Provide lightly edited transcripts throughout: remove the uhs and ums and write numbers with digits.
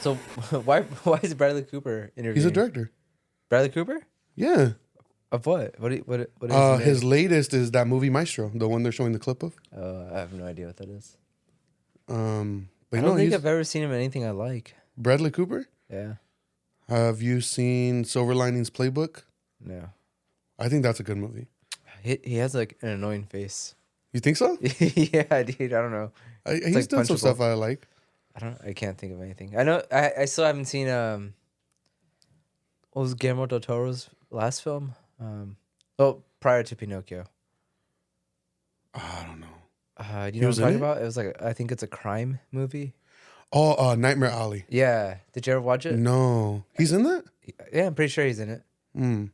So why is Bradley Cooper interviewing? He's a director. Bradley Cooper? Yeah. Of what? What is His latest is that movie Maestro, the one they're showing the clip of. I have no idea what that is. But I don't think I've ever seen him in anything I like. Bradley Cooper? Yeah. Have you seen Silver Linings Playbook? No. I think that's a good movie. He has like an annoying face. You think so? Yeah, dude. I don't know. He's like done some punchable. stuff I like. I can't think of anything. I know. I still haven't seen what was Guillermo del Toro's last film? Prior to Pinocchio. I don't know. Do you know what I'm talking about? It was like, I think it's a crime movie. Oh, Nightmare Alley. Yeah. Did you ever watch it? No. He's in that? Yeah, I'm pretty sure he's in it. Yeah,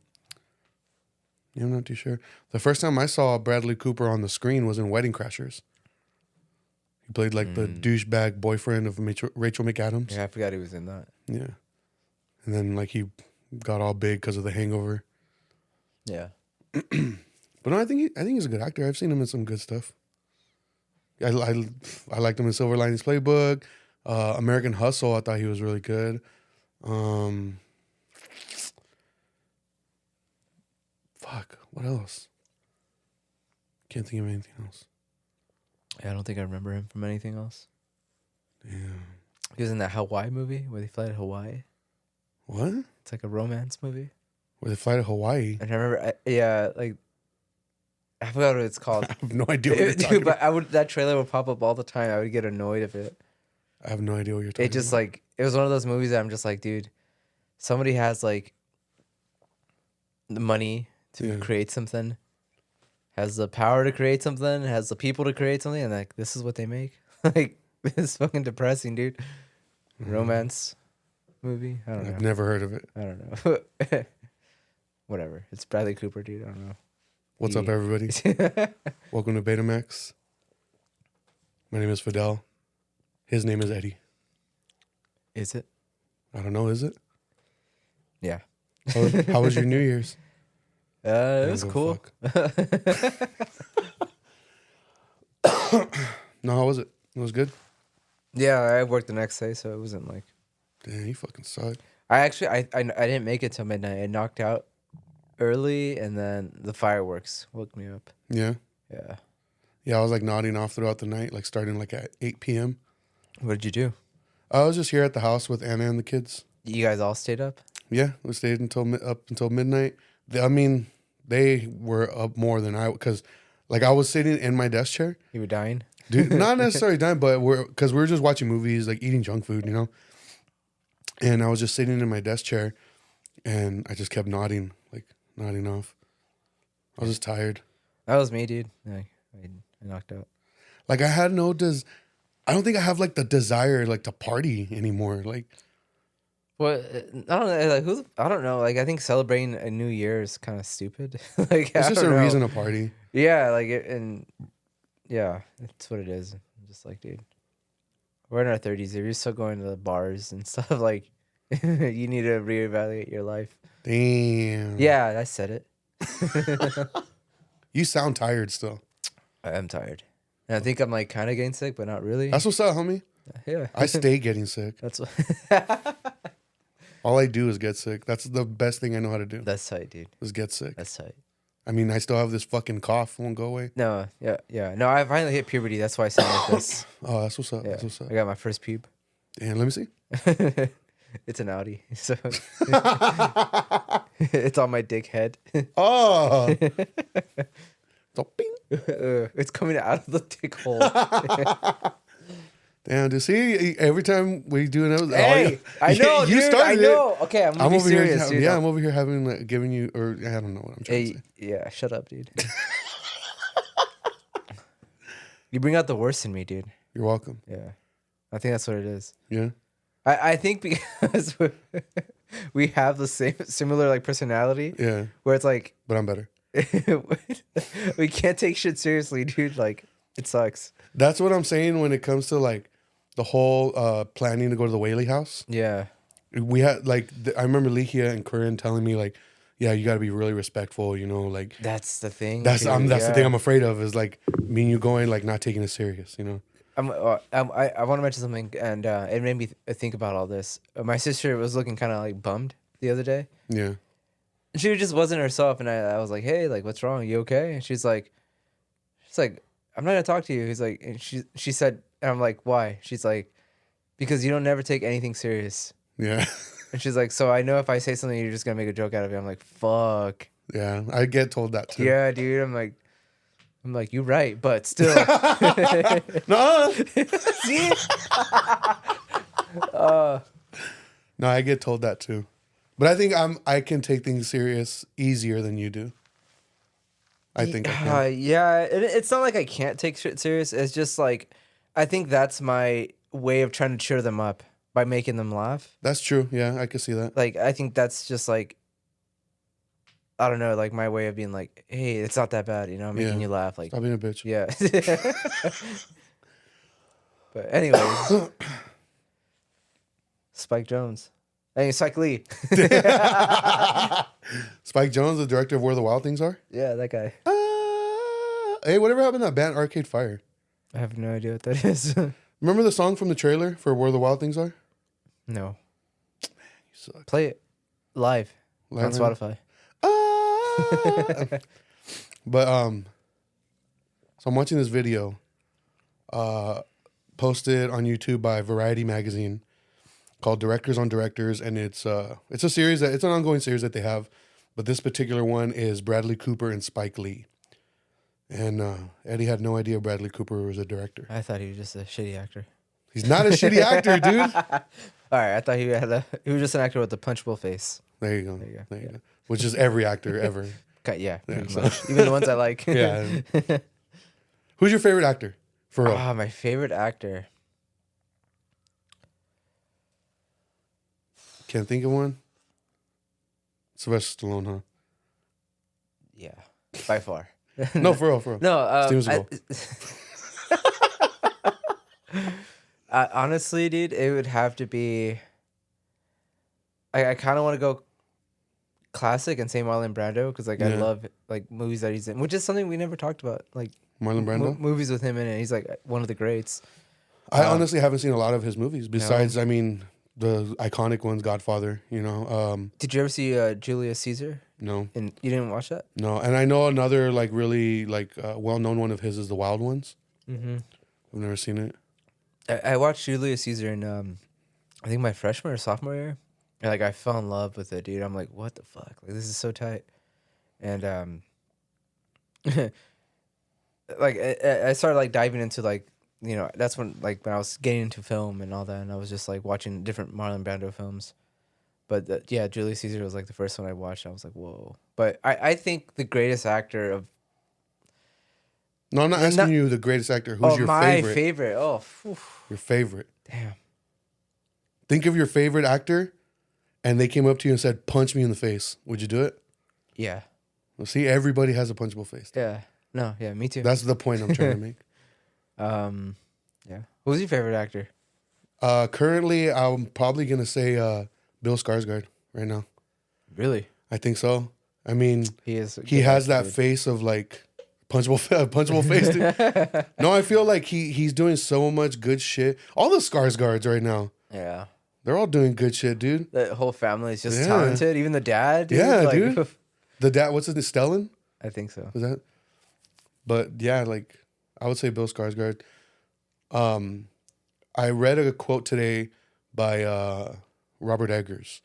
I'm not too sure. The first time I saw Bradley Cooper on the screen was in Wedding Crashers. He played like the douchebag boyfriend of Rachel McAdams. Yeah, I forgot he was in that. Yeah. And then like he got all big because of The Hangover. Yeah. But no, I think he's a good actor. I've seen him in some good stuff. I liked him in Silver Linings Playbook. American Hustle, I thought he was really good. Fuck, what else? Can't think of anything else. Yeah, I don't think I remember him from anything else. Yeah. He was in that Hawaii movie where they fly to Hawaii. What? It's like a romance movie. Where they fly to Hawaii? And I remember, I forgot what it's called. I have no idea what you're talking about. But that trailer would pop up all the time. I would get annoyed of it. I have no idea what you're talking about. It just like, it was one of those movies that I'm just like, dude, somebody has like the money to create something, has the power to create something, has the people to create something, and like, this is what they make. Like, it's fucking depressing, dude. Romance movie. I don't know. I've never heard of it. I don't know. Whatever. It's Bradley Cooper, dude. I don't know. What's up, everybody? Welcome to Betamax. My name is Fidel. His name is Eddie. Is it? I don't know. Is it? Yeah. How was your New Year's? It was cool. No, how was it? It was good? Yeah, I worked the next day, so it wasn't like... Damn, you fucking suck. I didn't make it till midnight. I knocked out early, and then the fireworks woke me up. Yeah? Yeah. Yeah, I was like nodding off throughout the night, like starting like at 8 p.m. What did you do? I was just here at the house with Anna and the kids. You guys all stayed up? Yeah, we stayed up until midnight. They were up more than I, because like I was sitting in my desk chair. You were dying? Dude, not necessarily dying, but because we were just watching movies, like eating junk food, you know? And I was just sitting in my desk chair, and I just kept nodding off. I was just tired. That was me, dude. I knocked out. Like I had I don't think I have like the desire like to party anymore. Like, Well, I don't know. Like, I don't know. Like, I think celebrating a new year is kind of stupid. Like, it's just a reason to party. Yeah, like, yeah, that's what it is. I'm just like, dude, we're in our 30s. If you're still going to the bars and stuff, like, you need to reevaluate your life. Damn. Yeah, I said it. You sound tired still. I am tired. And I think I'm, like, kind of getting sick, but not really. That's what's up, homie. Yeah. I stay getting sick. That's what... All I do is get sick. That's the best thing I know how to do. That's tight, dude. Is get sick. That's tight. I mean, I still have this fucking cough. Won't go away. No, yeah. No, I finally hit puberty. That's why I sound like this. Oh, that's what's up. Yeah. That's what's up. I got my first pube. Damn, let me see. It's an Audi. So it's on my dick head. Oh. So, bing. It's coming out of the dick hole. Damn, dude. See, every time we do another... Hey, I know, you dude. started I know. Okay, I'm gonna be over serious, here, dude. Yeah, I'm over here having, like, giving you... Or I don't know what I'm trying to say. Yeah, shut up, dude. You bring out the worst in me, dude. You're welcome. Yeah. I think that's what it is. Yeah? I think because we have the similar, like, personality. Yeah. Where it's like... But I'm better. We can't take shit seriously, dude. Like, it sucks. That's what I'm saying when it comes to, like, the whole planning to go to the Whaley house. Yeah. We had, like, I remember Likia and Corinne telling me, like, yeah, you got to be really respectful, you know, like. That's the thing. That's the thing I'm afraid of is, like, me and you going, like, not taking it serious, you know. I want to mention something, and it made me think about all this. My sister was looking kind of like bummed the other day. Yeah. And she just wasn't herself, and I was like, "Hey, like, what's wrong? You okay?" And she's like, "I'm not gonna talk to you." He's like, and she said, and I'm like, "Why?" She's like, "Because you don't never take anything serious." Yeah. And she's like, "So I know if I say something, you're just gonna make a joke out of it." I'm like, "Fuck." Yeah. I get told that too. Yeah, dude. I'm like, you're right, but still. No. See? No, I get told that too. But I think I can take things serious easier than you do. I think I can. Yeah, it's not like I can't take shit serious. It's just like, I think that's my way of trying to cheer them up by making them laugh. That's true. Yeah, I can see that. Like, I think that's just like, I don't know, like my way of being like, hey, it's not that bad, you know, making you laugh. Like, Stop being a bitch. yeah. But anyways, Spike Jonze. Hey, Spike Lee. Spike Jonze, the director of Where the Wild Things Are? Yeah, that guy. Hey, whatever happened to that band Arcade Fire? I have no idea what that is. Remember the song from the trailer for Where the Wild Things Are? No. You suck. Play it live on Live Spotify. But so I'm watching this video posted on YouTube by Variety magazine called Directors on Directors, and it's a series it's an ongoing series that they have, but this particular one is Bradley Cooper and Spike Lee. And Eddie had no idea Bradley Cooper was a director. I thought he was just a shitty actor. He's not a shitty actor, dude. All right, I thought he was just an actor with a punchable face. There you go. There you go. Which is every actor ever. Yeah, pretty much. Even the ones I like. Yeah. Who's your favorite actor? For real. My favorite actor. Can't think of one. Sylvester Stallone, huh? Yeah, by far. No, for real. No, Steven Seagal. honestly, dude, it would have to be. I kind of want to go classic and say Marlon Brando because I love like movies that he's in, which is something we never talked about. Like Marlon Brando? Movies with him in it. He's like one of the greats. I honestly haven't seen a lot of his movies besides, I mean, the iconic ones, Godfather, you know. Did you ever see Julius Caesar? No. And you didn't watch that? No. And I know another like really like well-known one of his is The Wild Ones. Mm-hmm. I've never seen it. I watched Julius Caesar in I think my freshman or sophomore year. And like I fell in love with it, dude. I'm like, what the fuck? Like this is so tight. And like I started like diving into like, you know, that's when I was getting into film and all that, and I was just like watching different Marlon Brando films. But yeah, Julius Caesar was like the first one I watched. I was like, whoa. But I think the greatest actor of. No, I'm not asking you the greatest actor. Who's your my favorite? favorite. Oh, your favorite. Damn. Think of your favorite actor, and they came up to you and said, "Punch me in the face." Would you do it? Yeah. Well, see, everybody has a punchable face. Yeah. No. Yeah. Me too. That's the point I'm trying to make. Yeah. Who's your favorite actor? Currently, I'm probably gonna say Bill Skarsgård right now. Really? I think so. I mean, He is. He has that face of like punchable face. Dude. No, I feel like he's doing so much good shit. All the Skarsgårds right now. Yeah. They're all doing good shit, dude. The whole family is just talented. Even the dad. Dude, yeah, like, dude. The dad. What's his name? Stellan? I think so. Is that? But yeah, like I would say Bill Skarsgård. I read a quote today by Robert Eggers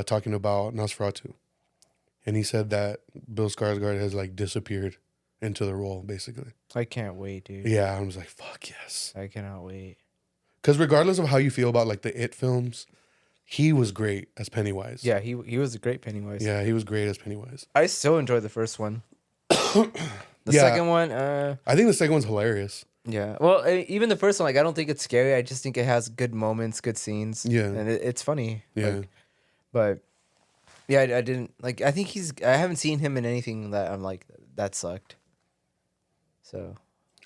talking about Nosferatu. And he said that Bill Skarsgård has like disappeared into the role, basically. I can't wait, dude. Yeah, I was like, fuck yes. I cannot wait. Because regardless of how you feel about like the It films, he was great as Pennywise. Yeah, he was a great Pennywise. Yeah, he was great as Pennywise. I still enjoyed the first one. The second one, I think the second one's hilarious. Yeah. Well, even the first one, like, I don't think it's scary. I just think it has good moments, good scenes. Yeah. And it's funny. Yeah. Like, but yeah, I didn't like. I think I haven't seen him in anything that I'm like that sucked. So.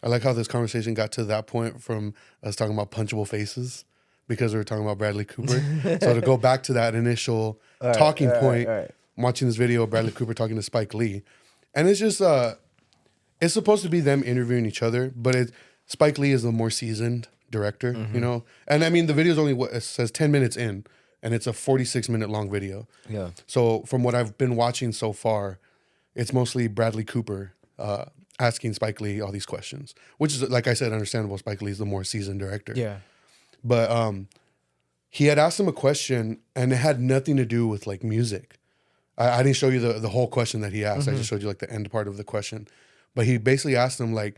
I like how this conversation got to that point from us talking about punchable faces because we were talking about Bradley Cooper. So to go back to that initial talking point, I'm watching this video of Bradley Cooper talking to Spike Lee, and it's just it's supposed to be them interviewing each other, but Spike Lee is the more seasoned director, you know? And I mean, the video's only, it says 10 minutes in, and it's a 46-minute long video. Yeah. So from what I've been watching so far, it's mostly Bradley Cooper asking Spike Lee all these questions, which is, like I said, understandable. Spike Lee's the more seasoned director. Yeah. But he had asked him a question, and it had nothing to do with like music. I didn't show you the whole question that he asked. I just showed you like the end part of the question. But he basically asked him like,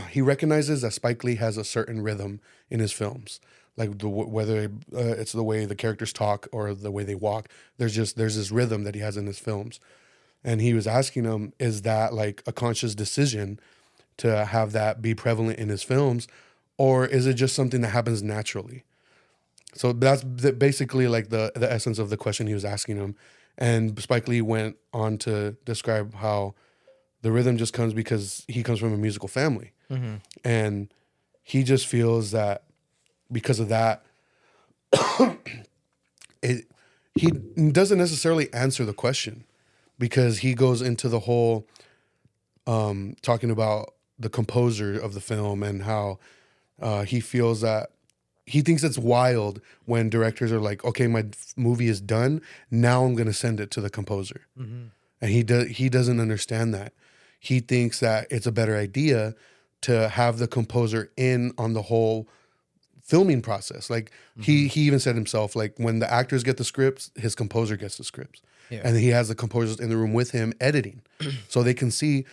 he recognizes that Spike Lee has a certain rhythm in his films, like whether it's the way the characters talk or the way they walk. There's this rhythm that he has in his films, and he was asking him, is that like a conscious decision to have that be prevalent in his films, or is it just something that happens naturally? So that's basically like the essence of the question he was asking him, and Spike Lee went on to describe how the rhythm just comes because he comes from a musical family. And he just feels that because of that, he doesn't necessarily answer the question, because he goes into the whole talking about the composer of the film and how he feels that he thinks it's wild when directors are like, okay, my movie is done, now I'm going to send it to the composer. And he doesn't understand that. He thinks that it's a better idea to have the composer in on the whole filming process. Like he even said himself, like when the actors get the scripts, his composer gets the scripts. Yeah. And he has the composers in the room with him editing so they can see.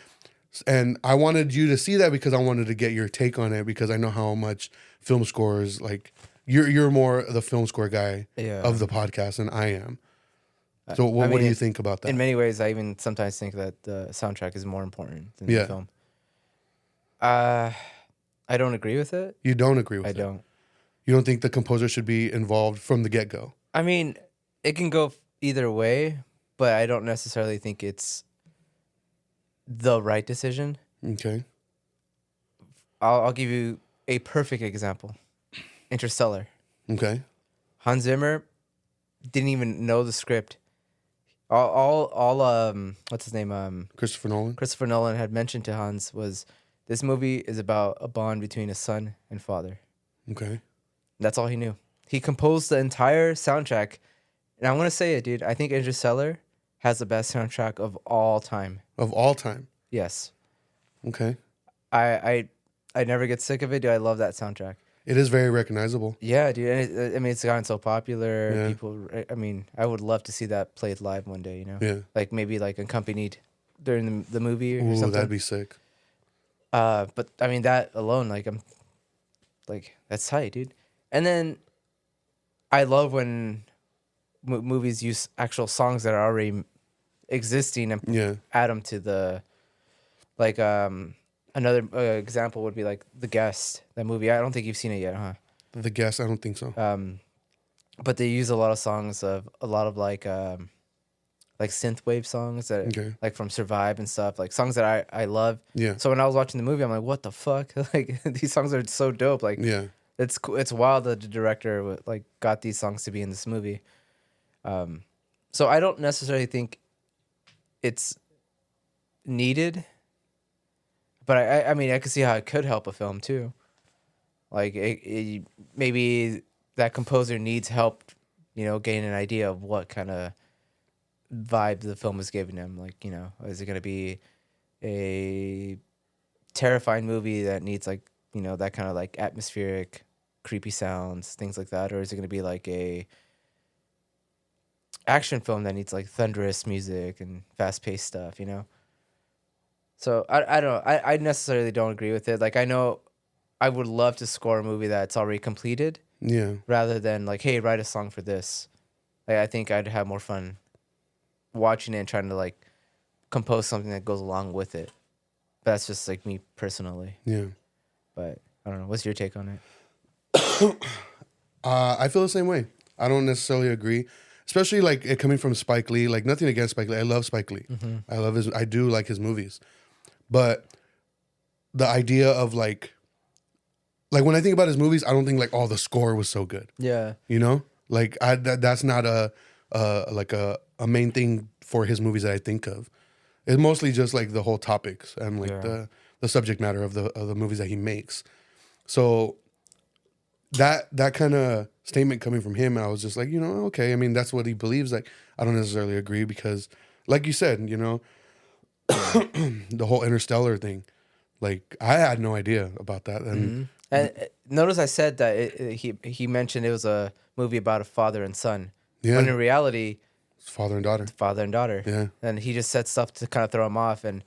And I wanted you to see that because I wanted to get your take on it, because I know how much film scores, like you're more the film score guy of the podcast than I am. So what do you think about that? In many ways, I even sometimes think that the soundtrack is more important than the film. I don't agree with it. You don't agree with it? I don't. You don't think the composer should be involved from the get-go? I mean, it can go either way, but I don't necessarily think it's the right decision. Okay. I'll give you a perfect example. Interstellar. Okay. Hans Zimmer didn't even know the script. All what's his name? Christopher Nolan. Christopher Nolan had mentioned to Hans was, this movie is about a bond between a son and father. Okay. That's all he knew. He composed the entire soundtrack, and I want to say it, dude. I think Interstellar has the best soundtrack of all time. Of all time. Yes. Okay. I never get sick of it, dude. I love that soundtrack. It is very recognizable. Yeah, dude. And I mean, it's gotten so popular. Yeah. People. I mean, I would love to see that played live one day. You know. Yeah. Like maybe like accompanied during the movie or Ooh, something. that'd be sick. But I mean that alone, like I'm, like that's tight, dude. And then I love when movies use actual songs that are already existing and add them to the, like another example would be like The Guest, that movie. I don't think you've seen it yet, huh? The Guest, I don't think so. But they use a lot of songs of a lot of like synthwave songs that like from Survive and stuff, like songs that I love. Yeah. So when I was watching the movie, I'm like, what the fuck? Like these songs are so dope. Like it's wild that the director like got these songs to be in this movie. So I don't necessarily think it's needed, but I mean I can see how it could help a film too. Like maybe that composer needs help, you know, gain an idea of what kind of vibe the film is giving him. Like, you know, is it going to be a terrifying movie that needs like, you know, that kind of like atmospheric, creepy sounds, things like that, or is it going to be like a action film that needs like thunderous music and fast paced stuff, you know? So I don't know. I necessarily don't agree with it. Like I know I would love to score a movie that's already completed. Yeah. Rather than like, hey, write a song for this. Like I think I'd have more fun watching it and trying to like compose something that goes along with it. But that's just like me personally. Yeah. But I don't know. What's your take on it? I feel the same way. I don't necessarily agree, especially like it coming from Spike Lee. Like nothing against Spike Lee. I love Spike Lee. Mm-hmm. I do like his movies, but the idea of like when I think about his movies, I don't think like, oh, the score was so good. Yeah. You know, like that's not a main thing for his movies that I think of. It's mostly just like the whole topics and like the subject matter of the movies that he makes. So that kind of statement coming from him, I was just like, okay. I mean, that's what he believes. Like, I don't necessarily agree because, like you said, the whole Interstellar thing. Like, I had no idea about that. And notice I said that he mentioned it was a movie about a father and son. yeah, When in reality, it's father and daughter. Father and daughter. Yeah. And he just said stuff to kind of throw him off. And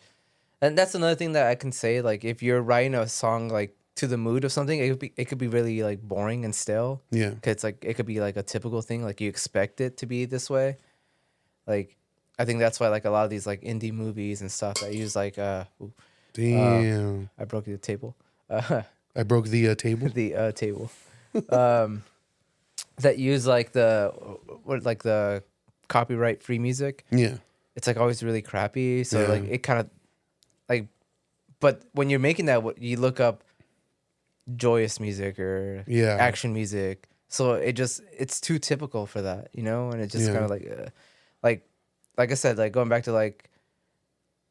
that's another thing that I can say. Like, if you're writing a song like to the mood of something, it could be really like boring and stale. Yeah. Cause it's like it could be like a typical thing. Like you expect it to be this way. Like, I think that's why like a lot of these like indie movies and stuff that use like damn, I broke the table. I broke the table. The table. That use like the copyright free music. Yeah. It's like always really crappy. So Yeah. like it kind of like, but when you're making that, you look up joyous music or action music. So it's too typical for that, and it just kind of like I said, like going back to like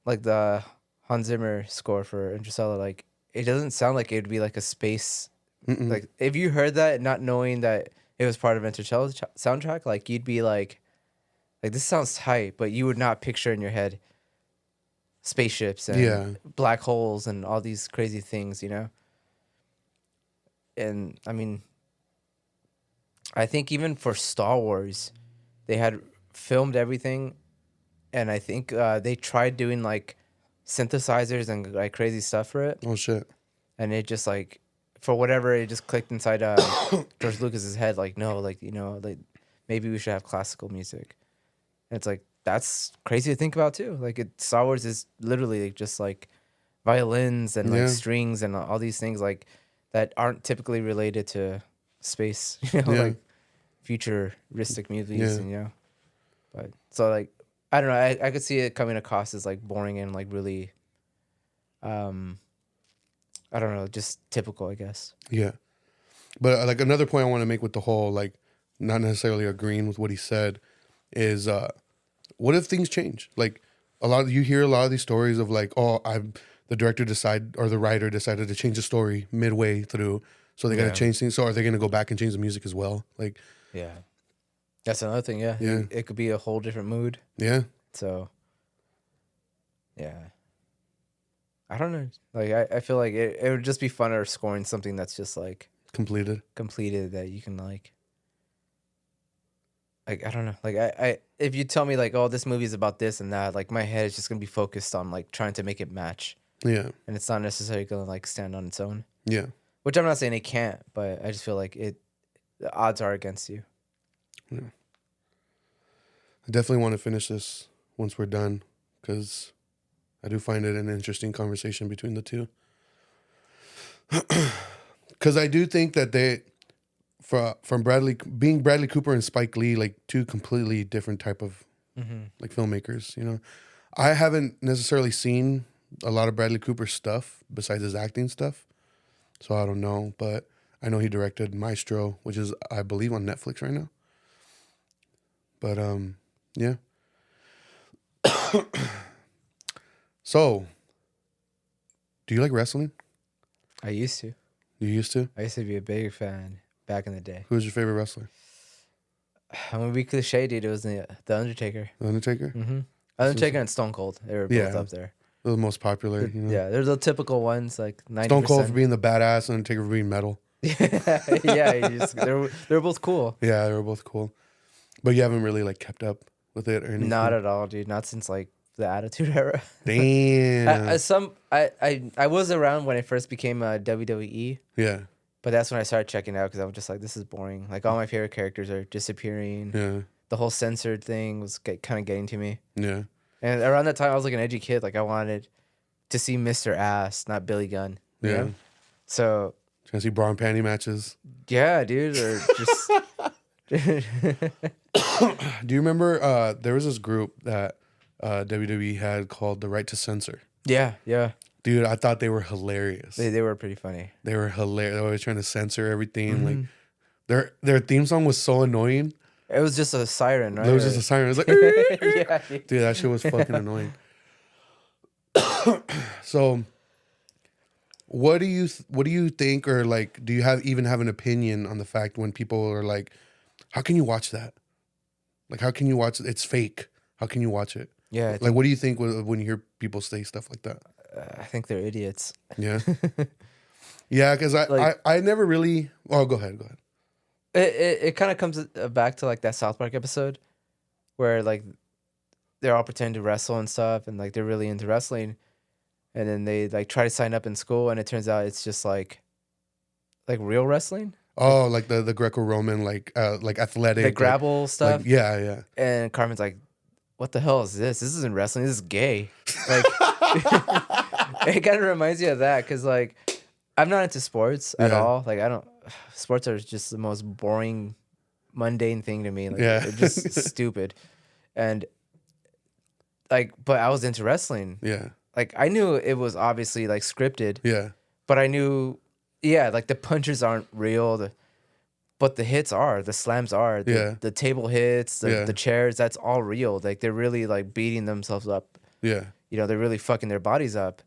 the Hans Zimmer score for Interstellar, like it doesn't sound like it would be like a space. Like if you heard that, not knowing that it was part of Interstellar soundtrack, like you'd be like this sounds tight, but you would not picture in your head spaceships and black holes and all these crazy things, And I mean, I think even for Star Wars, they had filmed everything, and I think they tried doing like synthesizers and like crazy stuff for it. Oh shit! And it just like, for whatever, it just clicked inside George Lucas's head. Like, no, like like maybe we should have classical music. And it's like that's crazy to think about too. Like Star Wars is literally like, just like violins and like strings and all these things like that aren't typically related to space. Like futuristic movies. But so like I don't know. I could see it coming across as like boring and like really, I don't know, just typical, I guess. Yeah, but like another point I want to make with the whole like not necessarily agreeing with what he said is what if things change? Like you hear a lot of these stories of like, the director or the writer decided to change the story midway through, so they got to change things. So are they going to go back and change the music as well? Like, yeah, that's another thing. Yeah, it could be a whole different mood. Yeah. So, yeah, I don't know. Like, I feel like it would just be funner scoring something that's just like completed that you can like I don't know. Like I if you tell me like, oh, this movie is about this and that, like my head is just gonna be focused on like trying to make it match. Yeah. And it's not necessarily gonna like stand on its own. Yeah. Which I'm not saying it can't, but I just feel like the odds are against you. Yeah. I definitely want to finish this once we're done because I do find it an interesting conversation between the two. Because I do think that from Bradley Cooper and Spike Lee, like two completely different type of like filmmakers. I haven't necessarily seen a lot of Bradley Cooper stuff besides his acting stuff, so I don't know. But I know he directed Maestro, which is I believe on Netflix right now. But yeah. So, do you like wrestling? I used to. You used to? I used to be a big fan back in the day. Who was your favorite wrestler? I'm gonna be cliche, dude. It was the Undertaker. The Undertaker? Mm-hmm. Undertaker and Stone Cold. They were both up there. They're the most popular. Yeah, there's the typical ones like 90%. Stone Cold for being the badass, Undertaker for being metal. Yeah, they were both cool. Yeah, they were both cool. But you haven't really like kept up with it or anything? Not at all, dude. Not since like the Attitude Era. Damn. I was around when it first became WWE. Yeah. But that's when I started checking out because I was just like, this is boring. Like all my favorite characters are disappearing. Yeah. The whole censored thing was kind of getting to me. Yeah. And around that time, I was like an edgy kid. Like I wanted to see Mr. Ass, not Billy Gunn. Yeah. Know? So. Trying to see bra and panty matches. Yeah, dude. Or just. Do you remember there was this group that WWE had called The Right to Censor? Yeah, yeah. Dude, I thought they were hilarious. They were pretty funny. They were hilarious. They were always trying to censor everything. Like their theme song was so annoying. It was just a siren, right? It was just a siren. It was like, yeah, dude, that shit was fucking annoying. So what do you think, or like, do you even have an opinion on the fact when people are like, how can you watch that? Like, how can you watch it? It's fake. How can you watch it? Yeah, Like, what do you think when you hear people say stuff like that? I think they're idiots. Yeah. Yeah, because Like I never really. Oh, go ahead. it kind of comes back to like that South Park episode where like they're all pretending to wrestle and stuff, and like they're really into wrestling, and then they like try to sign up in school, and it turns out it's just like real wrestling. Oh, like the Greco-Roman, like athletic, The grapple stuff. Like, yeah. And Carmen's like, "What the hell is this? This isn't wrestling. This is gay." Like, it kind of reminds me of that because like I'm not into sports at all. Like I don't. Sports are just the most boring, mundane thing to me. Like they're just stupid, and like, but I was into wrestling. Yeah. Like I knew it was obviously like scripted. Yeah. But I knew, yeah, like the punches aren't real. But the hits are, the slams are, the table hits, the chairs, that's all real. Like they're really like beating themselves up. Yeah. You know, they're really fucking their bodies up.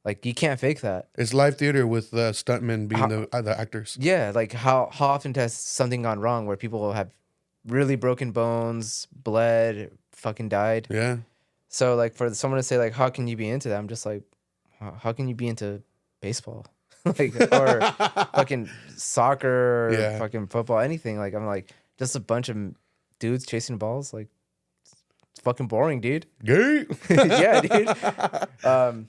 Like you can't fake that. It's live theater with the stuntmen being the actors. Yeah, like how often has something gone wrong where people have really broken bones, bled, fucking died? Yeah. So like for someone to say like, how can you be into that? I'm just like, how can you be into baseball? Like or fucking soccer or fucking football, anything. Like I'm like just a bunch of dudes chasing balls. Like it's fucking boring, dude. Gay. Yeah, dude.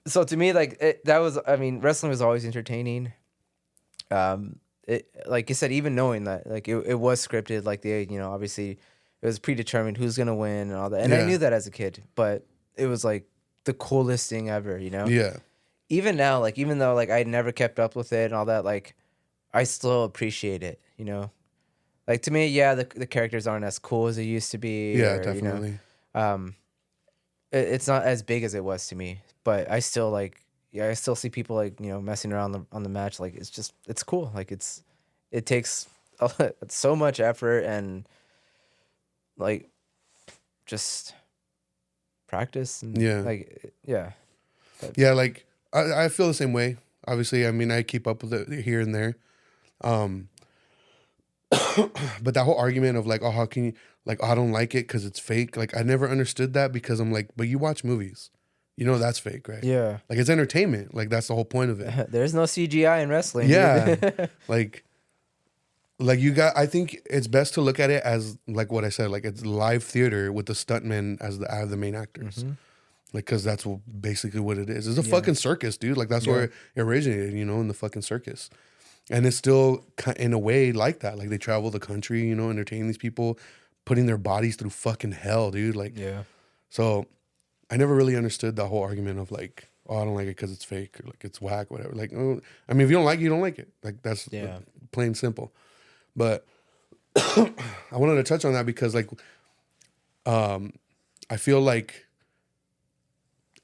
So to me, like that was, I mean, wrestling was always entertaining. It, like you said, even knowing that like it was scripted, like they, you know, obviously it was predetermined who's gonna win and all that, and I knew that as a kid, but it was like the coolest thing ever, you know. Yeah. Even now, like even though like I never kept up with it and all that, like I still appreciate it, you know. Like to me, yeah, the characters aren't as cool as they used to be. Yeah, or, definitely. You know, it's not as big as it was to me, but I still like, yeah, I still see people like, you know, messing around on the match. Like it's cool. Like it takes so much effort and like just practice and like yeah, like I feel the same way. Obviously, I mean, I keep up with it here and there. But that whole argument of like, oh, how can you, like, oh, I don't like it because it's fake. Like, I never understood that because I'm like, but you watch movies, you know that's fake, right? Yeah. Like it's entertainment. Like that's the whole point of it. There's no CGI in wrestling. Yeah. like I think it's best to look at it as like what I said, like it's live theater with the stuntmen as the main actors. Mm-hmm. Like, cause that's basically what it is. It's a fucking circus, dude. Like that's where it originated, you know, in the fucking circus. And it's still in a way like that. Like they travel the country, you know, entertaining these people, putting their bodies through fucking hell, dude. Like, so I never really understood the whole argument of like, oh, I don't like it because it's fake or like it's whack, whatever. Like, oh, I mean, if you don't like it, you don't like it. Like that's plain simple. But I wanted to touch on that because like, I feel like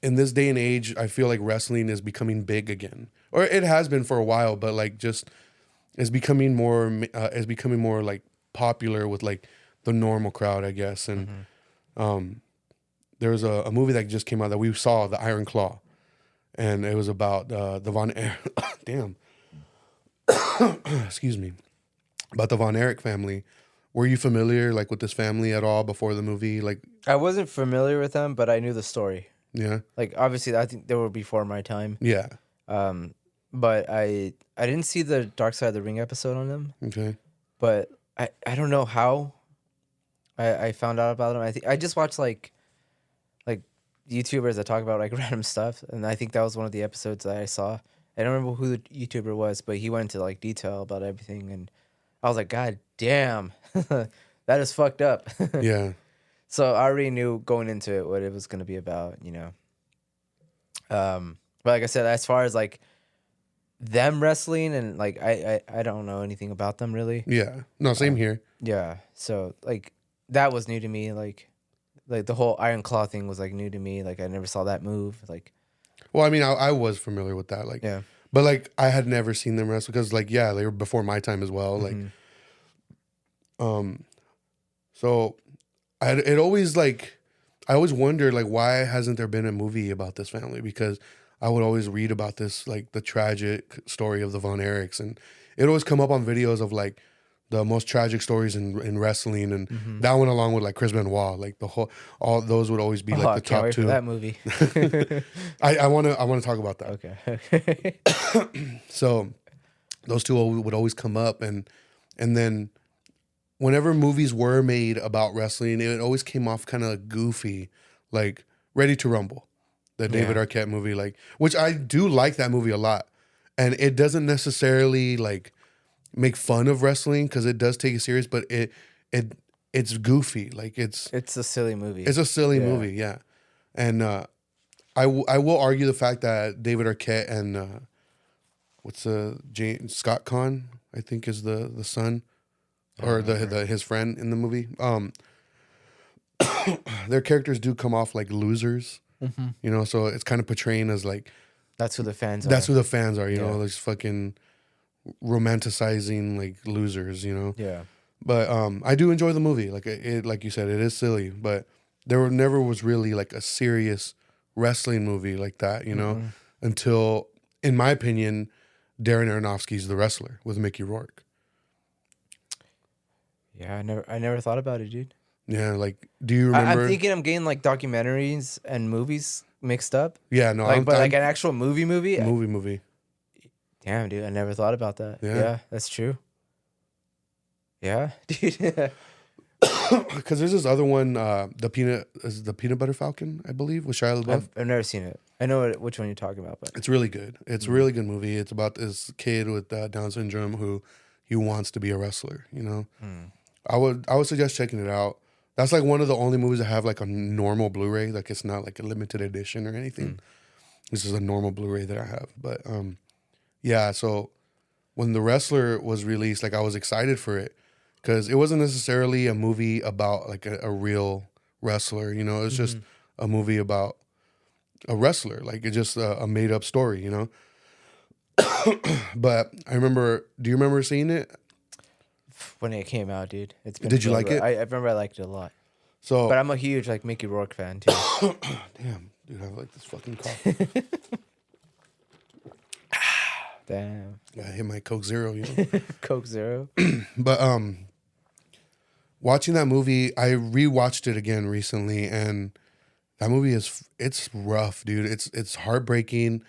in this day and age, I feel like wrestling is becoming big again, or it has been for a while, but like just it's becoming more like popular with like the normal crowd, I guess. And there was a movie that just came out that we saw, The Iron Claw, and it was about the Von damn, excuse me, about the Von Erich family. Were you familiar like with this family at all before the movie? Like I wasn't familiar with them, but I knew the story. Yeah. Like obviously, I think they were before my time. Yeah. But I didn't see the Dark Side of the Ring episode on them. Okay. But I don't know how I found out about them. I think I just watched like YouTubers that talk about like random stuff, and I think that was one of the episodes that I saw. I don't remember who the YouTuber was, but he went into like detail about everything, and I was like, God damn, that is fucked up. Yeah. So I already knew going into it what it was going to be about, you know. But like I said, as far as like them wrestling and like I don't know anything about them really. Yeah. No, same here. Yeah. So like that was new to me. Like the whole Iron Claw thing was like new to me. Like I never saw that move. Like, well, I mean, I was familiar with that. Like, yeah. But like I had never seen them wrestle because like they were before my time as well. Like, so. I always wondered like why hasn't there been a movie about this family, because I would always read about this, like the tragic story of the Von Erichs, and it always come up on videos of like the most tragic stories in wrestling, and that one along with like Chris Benoit, like all those would always be like I the can't top wait two. for that movie. I want to talk about that. Okay. So those two would always come up, and then whenever movies were made about wrestling, it always came off kind of goofy, like Ready to Rumble, the David Arquette movie, like, which I do like that movie a lot, and it doesn't necessarily like make fun of wrestling because it does take it serious, but it's goofy, like it's a silly movie. It's a silly movie, yeah. And I will argue the fact that David Arquette and Scott Conn, I think is the son or his friend in the movie. Their characters do come off like losers, you know. So it's kind of portraying as like that's who the fans are. That's who the fans are, you know. Like fucking romanticizing like losers, you know. Yeah. But I do enjoy the movie. Like like you said, it is silly, but never was really like a serious wrestling movie like that, you know, until, in my opinion, Darren Aronofsky's The Wrestler with Mickey Rourke. Yeah, I never thought about it, dude. Yeah, like, do you remember? I'm thinking I'm getting like documentaries and movies mixed up. Yeah, no, like, like an actual movie. Movie. Damn, dude, I never thought about that. Yeah, that's true. Yeah, dude. Because there's this other one, the Peanut Butter Falcon, I believe, with Shia LaBeouf. I've never seen it. I know which one you're talking about, but it's really good. It's a really good movie. It's about this kid with Down syndrome who he wants to be a wrestler. You know, I would suggest checking it out. That's like one of the only movies that have like a normal Blu-ray. Like it's not like a limited edition or anything. This is a normal Blu-ray that I have. But yeah. So when The Wrestler was released, like I was excited for it. Because it wasn't necessarily a movie about like a real wrestler, you know. It's just a movie about a wrestler, like it's just a made up story, you know. But I remember. Do you remember seeing it when it came out, dude? It's been. Did you like it? I remember I liked it a lot. So, but I'm a huge like Mickey Rourke fan too. Damn, dude, I have like this fucking cough. Damn. I hit my Coke Zero, you know. Coke Zero. But watching that movie, I rewatched it again recently, and that movie it's rough, dude. It's heartbreaking,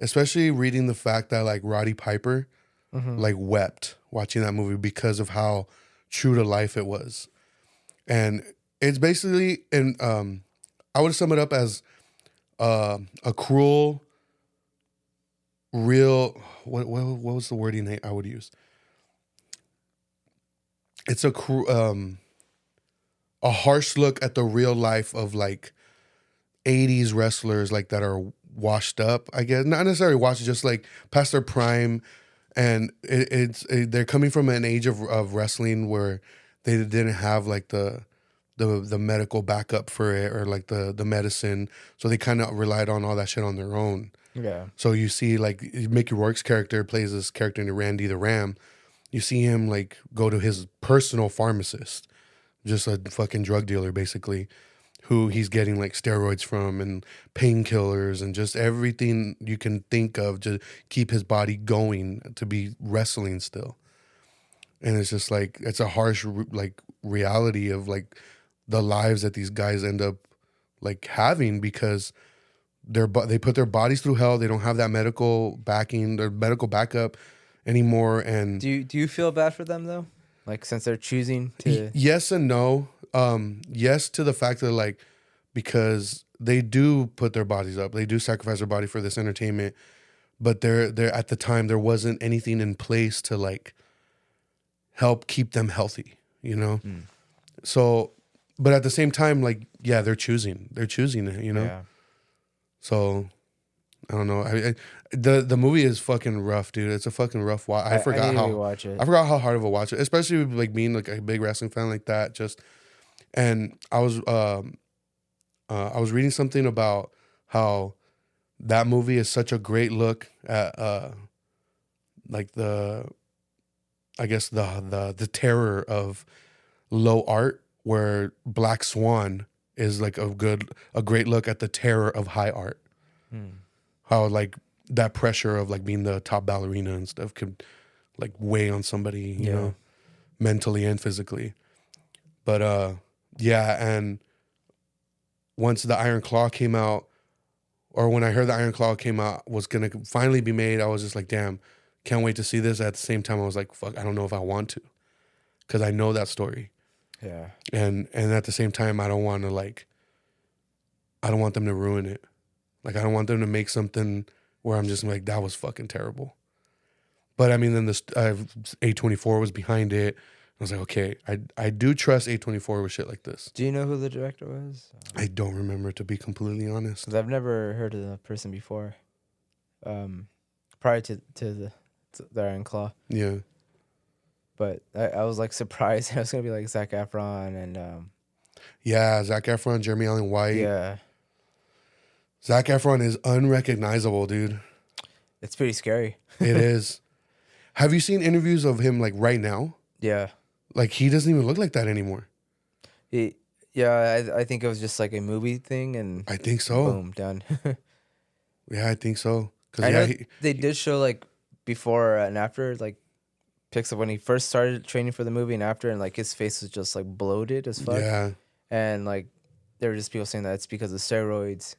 especially reading the fact that like Roddy Piper like wept watching that movie because of how true to life it was. And it's basically, and I would sum it up as a cruel, real, what was the wording I would use? It's a harsh look at the real life of like 80s wrestlers like that are washed up, I guess. Not necessarily washed, just like past their prime. And they're coming from an age of wrestling where they didn't have like the medical backup for it or like the medicine. So they kind of relied on all that shit on their own. Yeah. So you see like Mickey Rourke's character plays this character named Randy the Ram. You see him like go to his personal pharmacist, just a fucking drug dealer basically, who he's getting like steroids from and painkillers and just everything you can think of to keep his body going to be wrestling still. And it's just like, it's a harsh like reality of like the lives that these guys end up like having because they put their bodies through hell. They don't have that medical backing, their medical backup anymore. And do you feel bad for them though? Like since they're choosing to yes and no. Yes to the fact that like because they do put their bodies up, they do sacrifice their body for this entertainment, but they're at the time there wasn't anything in place to like help keep them healthy, you know. So, but at the same time, like they're choosing it, you know. Yeah. So I don't know. The movie is fucking rough, dude. It's a fucking rough watch. I forgot how hard of a watch it, especially like being like a big wrestling fan like that. Just and I was reading something about how that movie is such a great look at like the terror of low art, where Black Swan is like a great look at the terror of high art. how like that pressure of like being the top ballerina and stuff could like weigh on somebody, you know, mentally and physically. But yeah, and once the Iron Claw came out, or when I heard the Iron Claw came out was gonna finally be made, I was just like, damn, can't wait to see this. At the same time, I was like, fuck, I don't know if I want to, because I know that story. Yeah. And at the same time, I don't want to I don't want them to ruin it. Like, I don't want them to make something where I'm just like, that was fucking terrible. But I mean, then this A24 was behind it. I was like, okay, I do trust A24 with shit like this. Do you know who the director was? I don't remember, to be completely honest. Because I've never heard of the person before. Prior to the Iron Claw. Yeah. But I was like surprised it was gonna be like Zac Efron and yeah, Zac Efron, Jeremy Allen White. Yeah. Zac Efron is unrecognizable, dude. It's pretty scary. It is. Have you seen interviews of him like right now? Yeah. Like he doesn't even look like that anymore. I think it was just like a movie thing, and I think so. Boom, done. Yeah, I think so. I know they did show like before and after, like pics of when he first started training for the movie and after, and like his face was just like bloated as fuck. Yeah. And like there were just people saying that it's because of steroids,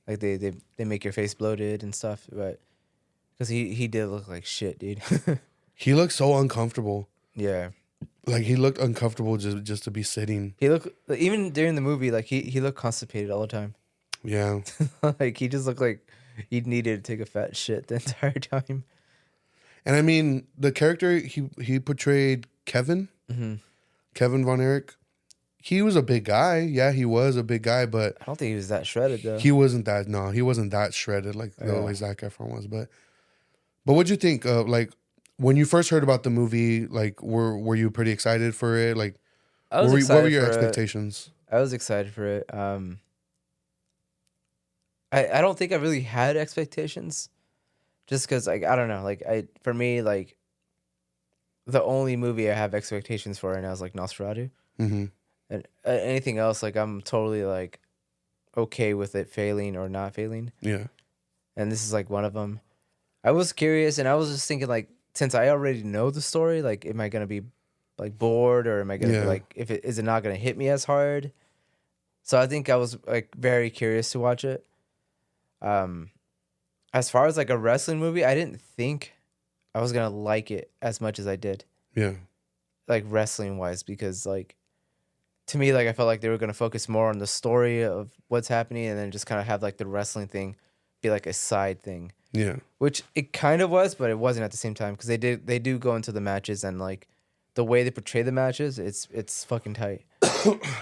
like they make your face bloated and stuff. But because he did look like shit, dude. He looked so uncomfortable. Yeah. Like he looked uncomfortable just to be sitting. He looked, even during the movie, like he looked constipated all the time. Yeah. Like he just looked like he needed to take a fat shit the entire time. And I mean, the character he portrayed, Kevin, Kevin Von Erich, he was a big guy. Yeah, he was a big guy, but I don't think he was that shredded though. He wasn't that shredded like the way Zac Efron was. But what'd you think? Like when you first heard about the movie, like were you pretty excited for it? Like what were your expectations? I was excited for it. I don't think I really had expectations, just because like I don't know, like for me, like the only movie I have expectations for right now is like Nosferatu, and anything else, like I'm totally like okay with it failing or not failing. Yeah, and this is like one of them. I was curious, and I was just thinking like, since I already know the story, like am I gonna be like bored, or am I gonna be like, is it not gonna hit me as hard? So I think I was like very curious to watch it. As far as like a wrestling movie, I didn't think I was gonna like it as much as I did. Yeah. Like wrestling wise, because like to me, like I felt like they were gonna focus more on the story of what's happening, and then just kind of have like the wrestling thing be like a side thing. Yeah. Which it kind of was, but it wasn't at the same time, because they do go into the matches, and like the way they portray the matches, it's fucking tight.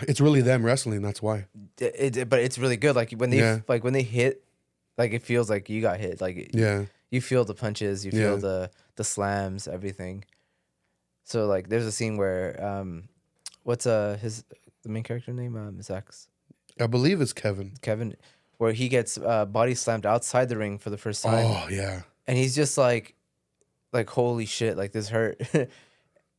It's really them wrestling. That's why. But it's really good. Like when they hit. Like it feels like you got hit. Like you feel the punches, you feel the slams, everything. So like there's a scene where what's the main character name? Zach's. I believe it's Kevin. Kevin, where he gets body slammed outside the ring for the first time. Oh yeah. And he's just like holy shit, like this hurt.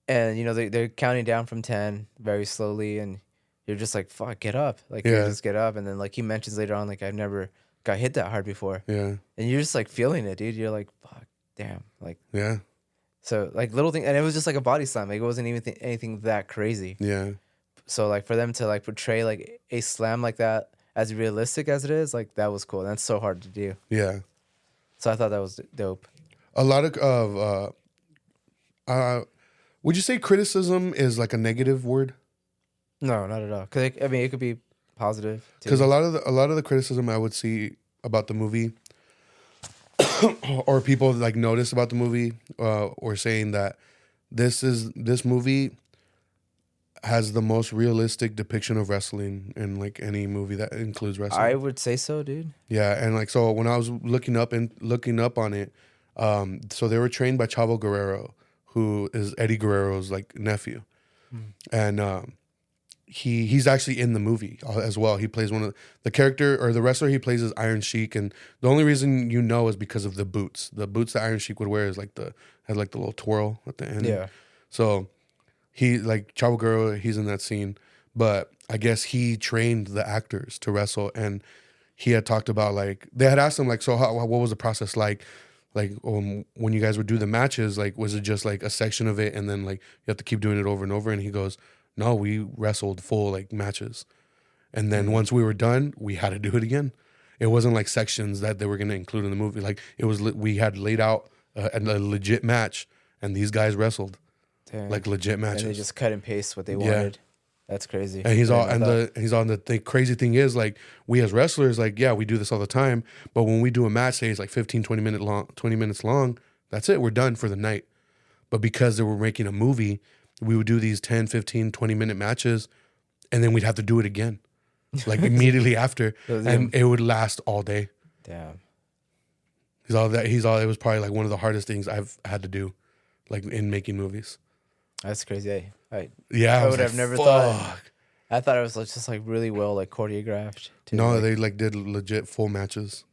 And you know they're counting down from 10 very slowly, and you're just like fuck, get up, like you just get up, and then like he mentions later on, like I've never got hit that hard before. Yeah. And you're just like feeling it, dude. You're like, fuck, damn. Like, yeah. So like little thing, and it was just like a body slam. Like it wasn't even anything that crazy. Yeah. So like for them to like portray like a slam like that as realistic as it is, like that was cool. That's so hard to do. Yeah. So I thought that was dope. A lot of would you say criticism is like a negative word? No, not at all. Cause I mean, it could be positive. Because a lot of the criticism I would see about the movie, or people like notice about the movie, or saying that this movie has the most realistic depiction of wrestling in like any movie that includes wrestling. I would say so, dude. Yeah, and like so when I was looking up on it, so they were trained by Chavo Guerrero, who is Eddie Guerrero's like nephew, and he's actually in the movie as well. He plays one of the character, or the wrestler he plays is Iron Sheik, and the only reason you know is because of the boots. The boots that Iron Sheik would wear is like has like the little twirl at the end. Yeah. So he like Chavo Guerrero, he's in that scene, but I guess he trained the actors to wrestle, and he had talked about like they had asked him like, so what was the process like? Like when you guys would do the matches, like was it just like a section of it and then like you have to keep doing it over and over? And he goes, no, we wrestled full like matches, and then once we were done, we had to do it again. It wasn't like sections that they were going to include in the movie. Like it was, we had laid out a legit match, and these guys wrestled. Dang. Like legit matches. And they just cut and paste what they wanted. That's crazy. And he's the crazy thing is like we as wrestlers, like, yeah, we do this all the time. But when we do a match, say it's like 20 minutes long, that's it. We're done for the night. But because they were making a movie, we would do these 10, 15, 20-minute matches, and then we'd have to do it again. Like immediately after. And it would last all day. Damn. It was probably like one of the hardest things I've had to do, like in making movies. That's crazy. I would have never thought. I thought it was just like really well like choreographed. Too. No, they like did legit full matches.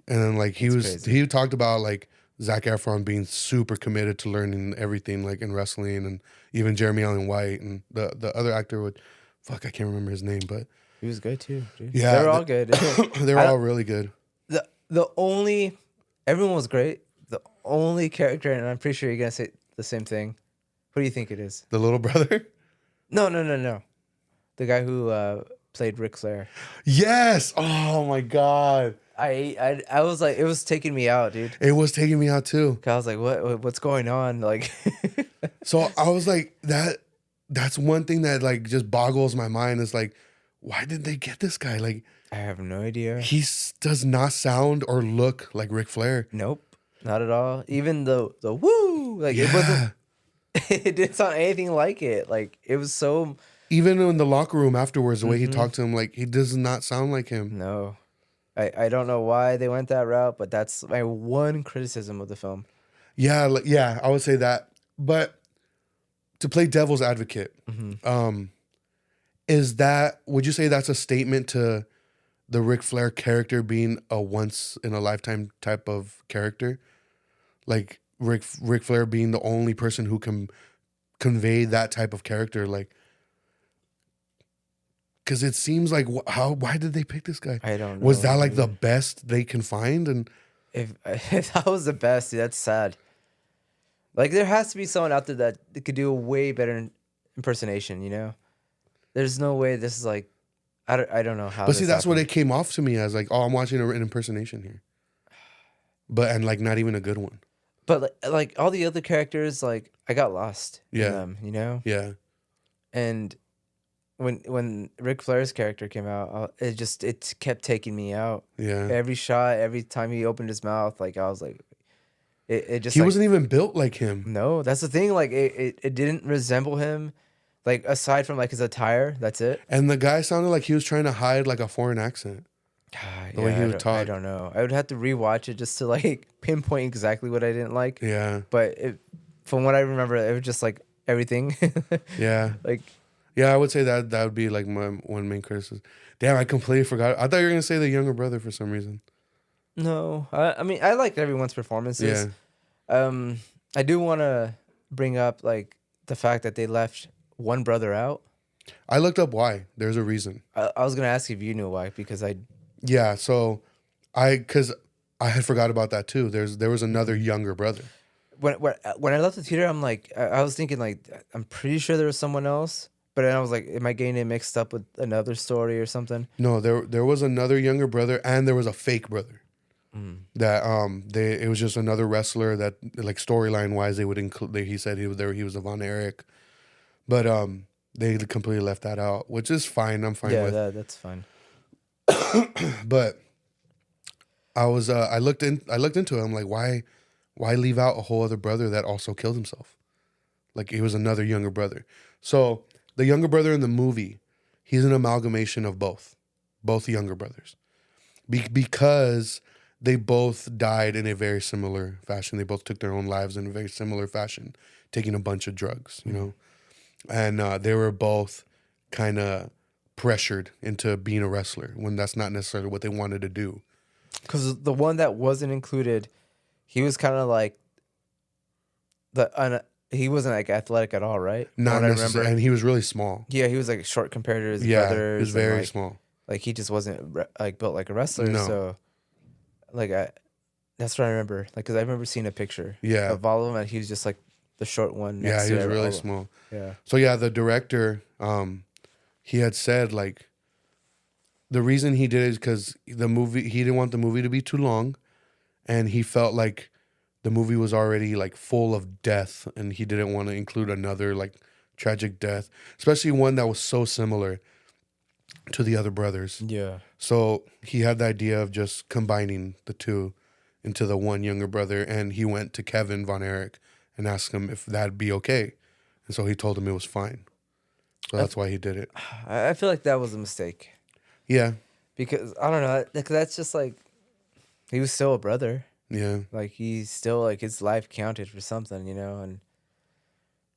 And then like he talked about like Zac Efron being super committed to learning everything like in wrestling, and even Jeremy Allen White and the other actor I can't remember his name, but he was good too, dude. Yeah, they were all good. They were all really good. Everyone was great. The only character, and I'm pretty sure you're gonna say the same thing. What do you think it is? The little brother? No. The guy who played Ric Flair. Yes. Oh my God. I was like, it was taking me out, dude. It was taking me out too. I was like, what's going on? Like, so I was like, that's one thing that like just boggles my mind. Is like, why did they get this guy? Like, I have no idea. He does not sound or look like Ric Flair. Nope, not at all. Even the woo, like it wasn't. It didn't sound anything like it. Like it was so. Even in the locker room afterwards, the way he talked to him, like he does not sound like him. No, I don't know why they went that route, but that's my one criticism of the film. Yeah, I would say that. But to play devil's advocate, would you say that's a statement to the Ric Flair character being a once in a lifetime type of character? Like Ric Flair being the only person who can convey that type of character, like, because it seems like why did they pick this guy? I don't know. Was that like the best they can find? And if that was the best, dude, that's sad. Like there has to be someone out there that could do a way better impersonation. You know, there's no way this is like, I don't know how. But see, that's what it came off to me as, like, oh, I'm watching an impersonation here, and like not even a good one. But like all the other characters, like I got lost in them, you know? Yeah. And when Ric Flair's character came out, it kept taking me out. Yeah. Every shot, every time he opened his mouth, like I was like, it just. He wasn't even built like him. No, that's the thing. Like it didn't resemble him. Like aside from like his attire, that's it. And the guy sounded like he was trying to hide like a foreign accent. The way he would talk. I don't know. I would have to rewatch it just to like pinpoint exactly what I didn't like. Yeah. But from what I remember, it was just like everything. Yeah. Like. Yeah, I would say that would be like my one main criticism. Damn, I completely forgot. I thought you were gonna say the younger brother for some reason. No, I mean I liked everyone's performances. Yeah. I do want to bring up like the fact that they left one brother out. I looked up why. There's a reason. I was gonna ask if you knew why, because Yeah, so because I had forgot about that too. There was another younger brother. When I left the theater, I'm like, I was thinking like, I'm pretty sure there was someone else, but then I was like, am I getting it mixed up with another story or something? No, there was another younger brother, and there was a fake brother. That it was just another wrestler that, like, storyline wise, they would include. He said he was there. He was a Von Erich, but they completely left that out, which is fine. I'm fine with. Yeah, that's fine. But I looked into it. I'm like, why leave out a whole other brother that also killed himself? Like, he was another younger brother. So the younger brother in the movie, he's an amalgamation of both younger brothers, because they both died in a very similar fashion. They both took their own lives in a very similar fashion, taking a bunch of drugs, you know, and they were both kind of pressured into being a wrestler when that's not necessarily what they wanted to do. Because the one that wasn't included, he was kind of like he wasn't like athletic at all, right? Not necessarily, and he was really small. Yeah, he was like short compared to his brother. He was very small. Like he just wasn't like built like a wrestler. No. So like that's what I remember. Like because I remember seeing a picture Yeah. of all of them, and he was just like the short one. Yeah, Next he to was really all small. Yeah. So yeah, the director, he had said like the reason he did it is because he didn't want the movie to be too long, and he felt like the movie was already like full of death, and he didn't want to include another like tragic death, especially one that was so similar to the other brothers. Yeah. So he had the idea of just combining the two into the one younger brother, and he went to Kevin Von Erich and asked him if that'd be okay, and so he told him it was fine. So that's why he did it. I feel like that was a mistake Yeah, because I don't know. That's just like he was still a brother. yeah, Like he's still like his life counted for something, and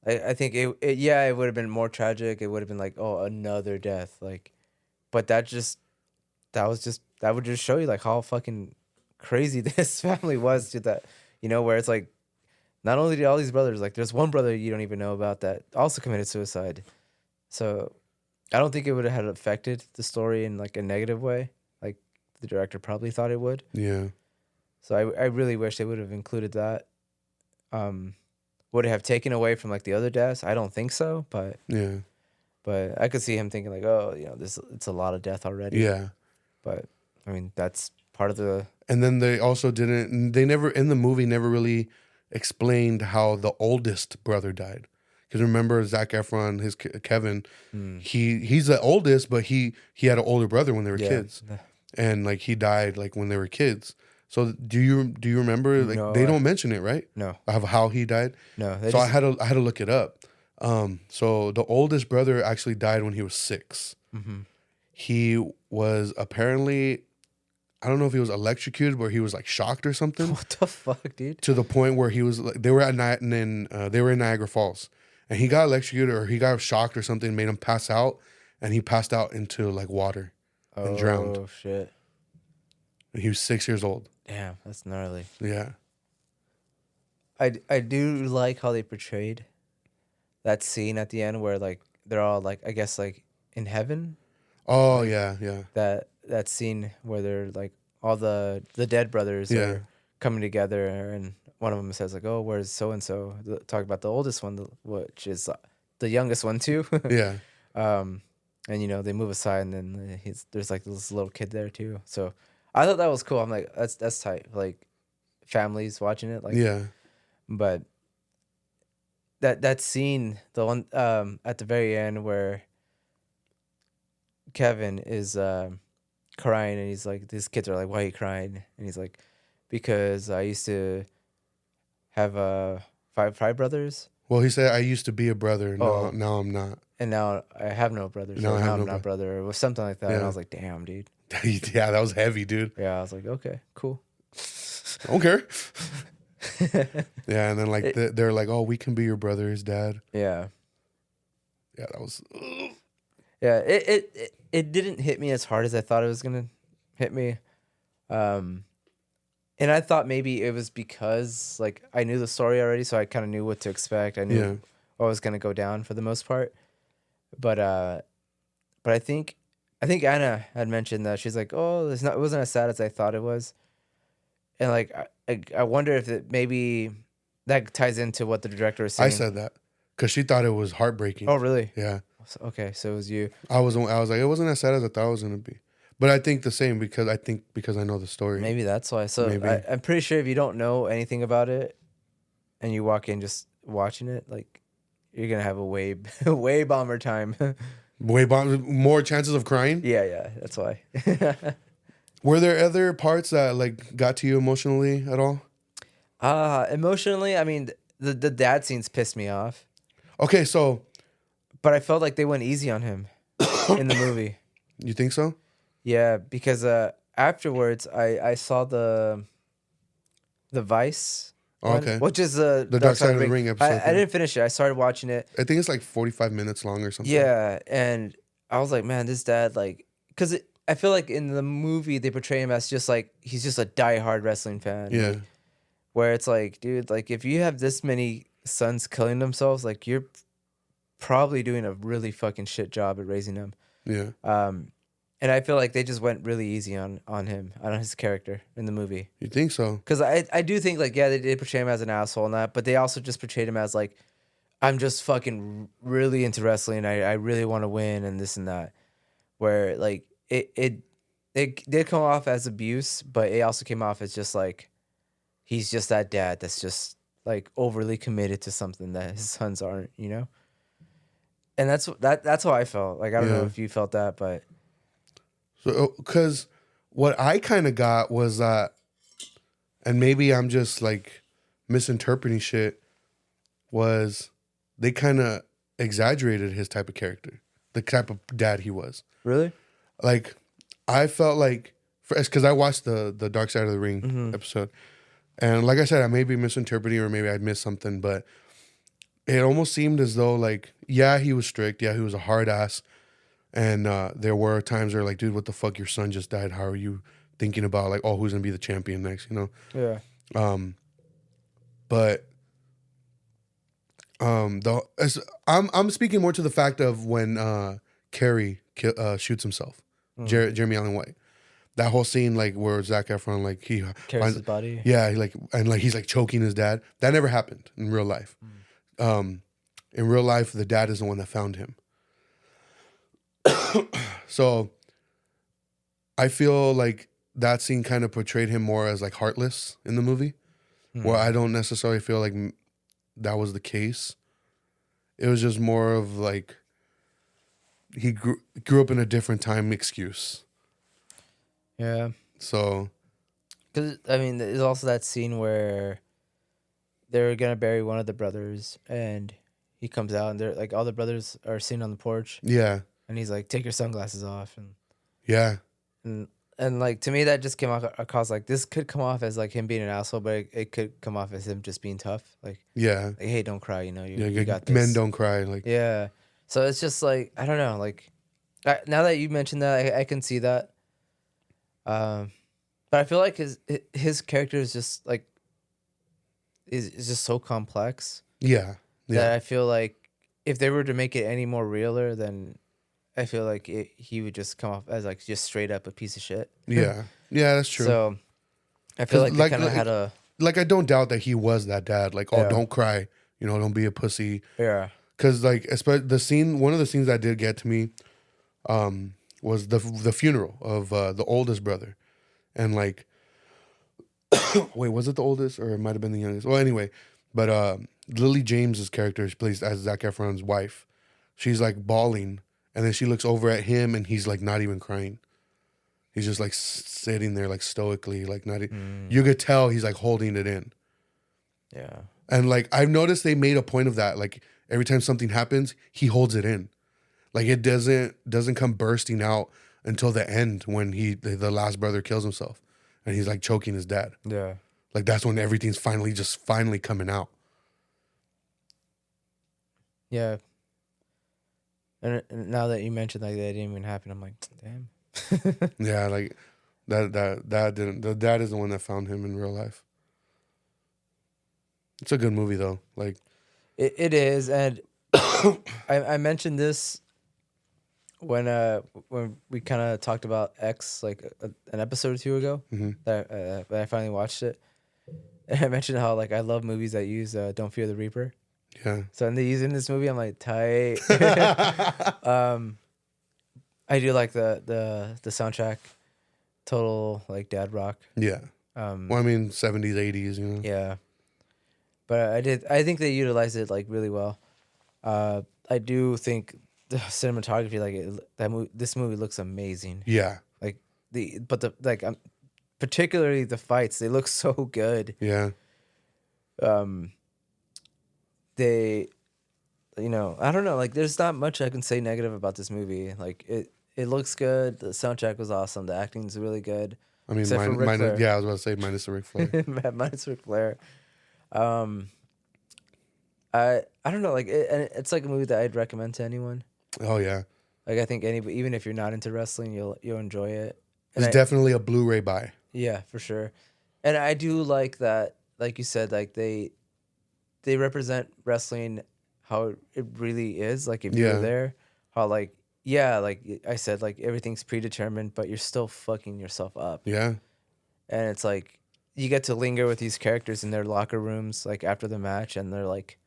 I think it would have been more tragic. It would have been like, oh, another death. Like, but that would just show you like how fucking crazy this family was to that, where it's like not only did all these brothers, like there's one brother you don't even know about that also committed suicide. So I don't think it would have had affected the story in like a negative way, like the director probably thought it would. yeah. So I really wish they would have included that. Would it have taken away from like the other deaths? I don't think so, but Yeah. I could see him thinking like, oh, it's a lot of death already. Yeah. But I mean, that's part of the. And then they also they never, in the movie, never really explained how the oldest brother died. Because remember, Zac Efron, his Kevin, he's the oldest, but he had an older brother when they were kids. And like he died like when they were kids. So do you remember? Like No, they don't mention it, right? No. Of how he died. No. So I had to look it up. So the oldest brother actually died when he was 6. Mm-hmm. He was apparently, I don't know if he was electrocuted, but he was like shocked or something. What the fuck, dude? To the point where he was like, they were in Niagara Falls, and he got electrocuted or he got shocked or something, made him pass out, and he passed out into like water and drowned. Oh shit! And he was 6 years old. Damn, that's gnarly. Yeah. I do like how they portrayed that scene at the end where like they're all like I guess like in heaven. Oh yeah, yeah. That scene where they're like all the dead brothers are coming together, and one of them says like, "Oh, where's so and so?" Talk about the oldest one, which is the youngest one too. Yeah. And they move aside, and then there's like this little kid there too. So I thought that was cool. I'm like, that's tight. Like families watching it, like Yeah. But that scene, the one at the very end where Kevin is crying, and he's like, these kids are like, "Why are you crying?" And he's like, "Because I used to have five brothers." Well, he said, "I used to be a brother. Oh. Now I'm not." And now I have no brothers. Now Or I have now I'm no not brother. Or was something like that. Yeah. And I was like, damn, dude. Yeah, that was heavy, dude. Yeah, I was like, okay, cool. I don't care. Yeah, and then like they're like, "Oh, we can be your brother's dad." Yeah. Yeah, that was. Yeah, it didn't hit me as hard as I thought it was gonna hit me. And I thought maybe it was because like I knew the story already, so I kind of knew what to expect. I knew what was gonna go down for the most part. But I think Anna had mentioned that she's like, "Oh, it wasn't as sad as I thought it was," and like I wonder if maybe that ties into what the director was saying. I said that because she thought it was heartbreaking. Oh, really? Yeah. Okay, so it was you. I was like, it wasn't as sad as I thought it was gonna be, but I think the same because I know the story. Maybe that's why. So I'm pretty sure if you don't know anything about it, and you walk in just watching it, like you're gonna have a way way bomber time. More chances of crying. Yeah, that's why. Were there other parts that like got to you emotionally at all? Emotionally, I mean, the dad scenes pissed me off. Okay, so. But I felt like they went easy on him in the movie. You think so? Yeah, because afterwards I saw the Vice. Oh, okay. Which is the Dark Side of the Ring episode. I didn't finish it. I started watching it. I think it's like 45 minutes long or something. Yeah, and I was like, man, this dad, like, because I feel like in the movie they portray him as just like he's just a diehard wrestling fan. Yeah. Like, where it's like, dude, like if you have this many sons killing themselves, like you're probably doing a really fucking shit job at raising them. Yeah. And I feel like they just went really easy on him, on his character in the movie. You think so? Because I do think, like, yeah, they did portray him as an asshole and that, but they also just portrayed him as, like, I'm just fucking really into wrestling. I really want to win and this and that. Where, like, it did come off as abuse, but it also came off as just, like, he's just that dad that's just, like, overly committed to something that his sons aren't, you know? And that's how I felt. Like, I don't know if you felt that, but... So, because what I kind of got was that, and maybe I'm just like misinterpreting shit, was they kind of exaggerated his type of character, the type of dad he was. Really? Like, I felt like, because I watched the Dark Side of the Ring episode, and like I said, I may be misinterpreting or maybe I missed something, but it almost seemed as though, like, yeah, he was strict, yeah, he was a hard ass. And there were times where, like, dude, what the fuck? Your son just died. How are you thinking about, like, oh, who's gonna be the champion next? You know? Yeah. But I'm speaking more to the fact of when Carrie shoots himself, Jeremy Allen White. That whole scene, like, where Zac Efron, like, he Carries his body. Yeah, he's like choking his dad. That never happened in real life. In real life, the dad is the one that found him. So I feel like that scene kind of portrayed him more as, like, heartless in the movie, where I don't necessarily feel like that was the case. It was just more of, like, he grew up in a different time excuse. Yeah. So, because I mean, there's also that scene where they're gonna bury one of the brothers, and he comes out, and they're like, all the brothers are sitting on the porch. Yeah. And he's like, take your sunglasses off, and Yeah. And like, to me, that just came off across, like, this could come off as, like, him being an asshole, but it could come off as him just being tough. Like, Yeah. like, hey, don't cry, you know, you Yeah. got this. Men don't cry. Like, Yeah. So it's just like, I don't know, like, now that you mentioned that, I can see that. But I feel like his character is just like is just so complex. Yeah. That I feel like if they were to make it any more realer, then I feel like he would just come off as, like, just straight up a piece of shit. Yeah. Yeah, that's true. So I feel like they kind of had a... Like, I don't doubt that he was that dad. Like, oh, don't cry. You know, don't be a pussy. Yeah. Because, like, one of the scenes that did get to me was the funeral of the oldest brother. And, like, wait, was it the oldest? Or it might have been the youngest? Well, anyway. But Lily James's character is played as Zac Efron's wife. She's, like, bawling. And then she looks over at him, and he's, like, not even crying. He's just, like, sitting there, like, stoically, like, not. You could tell he's, like, holding it in. Yeah. And, like, I've noticed they made a point of that. Like, every time something happens, he holds it in. Like, it doesn't come bursting out until the end when the last brother kills himself, and he's, like, choking his dad. Yeah. Like, that's when everything's finally coming out. Yeah. And now that you mentioned, like, that didn't even happen, I'm like, damn. Yeah, like, that didn't. The dad is the one that found him in real life. It's a good movie, though. Like, it is, and I mentioned this when we kind of talked about X, like, an episode or two ago, that I finally watched it. And I mentioned how, like, I love movies that use "Don't Fear the Reaper." yeah. So when they use it in this movie, I'm like, tight. I do like the soundtrack, total, like, dad rock. Yeah. Well, I mean, 70s, 80s, you know. Yeah. But I think they utilized it, like, really well. I do think the cinematography, like, this movie looks amazing. Yeah. Like, particularly the fights, they look so good. Yeah. They, you know, I don't know, like, there's not much I can say negative about this movie. Like, it looks good. The soundtrack was awesome. The acting's really good. I mean, Except for Ric Flair. yeah, I was about to say minus the Ric Flair. Minus Ric Flair. I don't know, like, it's like a movie that I'd recommend to anyone. Oh yeah. Like, I think even if you're not into wrestling, you'll enjoy it. And It's definitely a Blu-ray buy. Yeah, for sure. And I do like that, like you said, like, they represent wrestling how it really is. Like, if you're there, how, like, yeah, like I said, like everything's predetermined, but you're still fucking yourself up. Yeah. And it's like you get to linger with these characters in their locker rooms, like after the match, and they're like,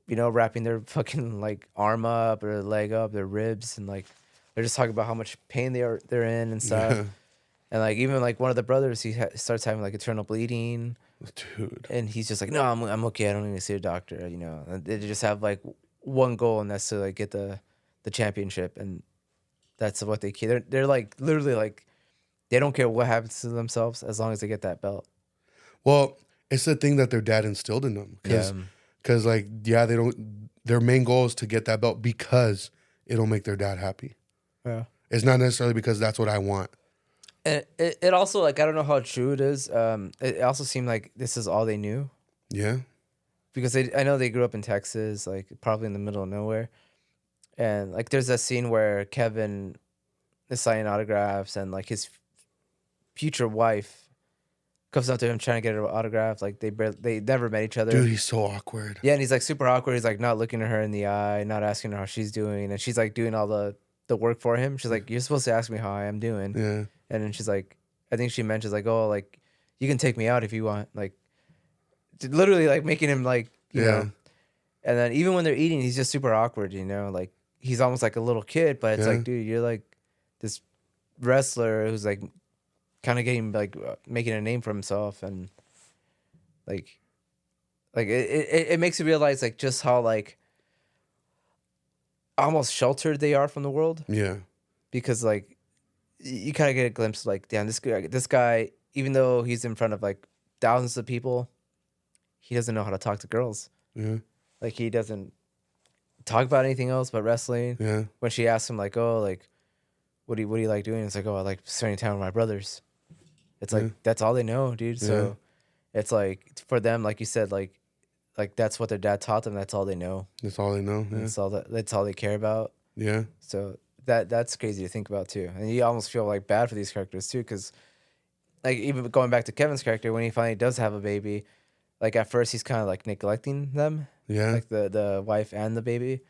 wrapping their fucking like arm up or leg up, their ribs, and like they're just talking about how much pain they're in and stuff. Yeah. And like even like one of the brothers, he starts having like internal bleeding, Dude. and he's just like, no, I'm okay. I don't need to see a doctor. And they just have like one goal, and that's to like get the championship, and that's what they care. They're like literally like they don't care what happens to themselves as long as they get that belt. Well, it's the thing that their dad instilled in them. Because like, yeah, they don't. Their main goal is to get that belt because it'll make their dad happy. Yeah. It's not necessarily because that's what I want. And it also, like, I don't know how true it is. It also seemed like this is all they knew. Yeah. Because I know they grew up in Texas, like probably in the middle of nowhere. And like there's a scene where Kevin is signing autographs, and like his future wife comes up to him trying to get her autograph. Like they never met each other. Dude, he's so awkward. Yeah, and he's like super awkward. He's like not looking at her in the eye, not asking her how she's doing, and she's like doing all the work for him. She's like, "You're supposed to ask me how I am doing." Yeah. And then she's like, I think she mentions like, "Oh, like you can take me out if you want." Like literally like making him like, you know. And then even when they're eating, he's just super awkward, like he's almost like a little kid, but it's like, dude, you're like this wrestler who's like kind of getting like making a name for himself, and like it makes you realize like just how like almost sheltered they are from the world. Yeah. Because like you kind of get a glimpse like, damn, this guy, even though he's in front of like thousands of people, he doesn't know how to talk to girls. Yeah. Like he doesn't talk about anything else but wrestling. Yeah. When she asks him like, "Oh, like what do you like doing?" It's like, "Oh, I like spending time with my brothers." It's like that's all they know, dude. So it's like for them, like you said, like that's what their dad taught them. That's all they know. That's all they know. Yeah. That's all they care about. Yeah. So that's crazy to think about too. And you almost feel like bad for these characters too, because like even going back to Kevin's character, when he finally does have a baby, like at first he's kind of like neglecting them. Yeah. Like the wife and the baby.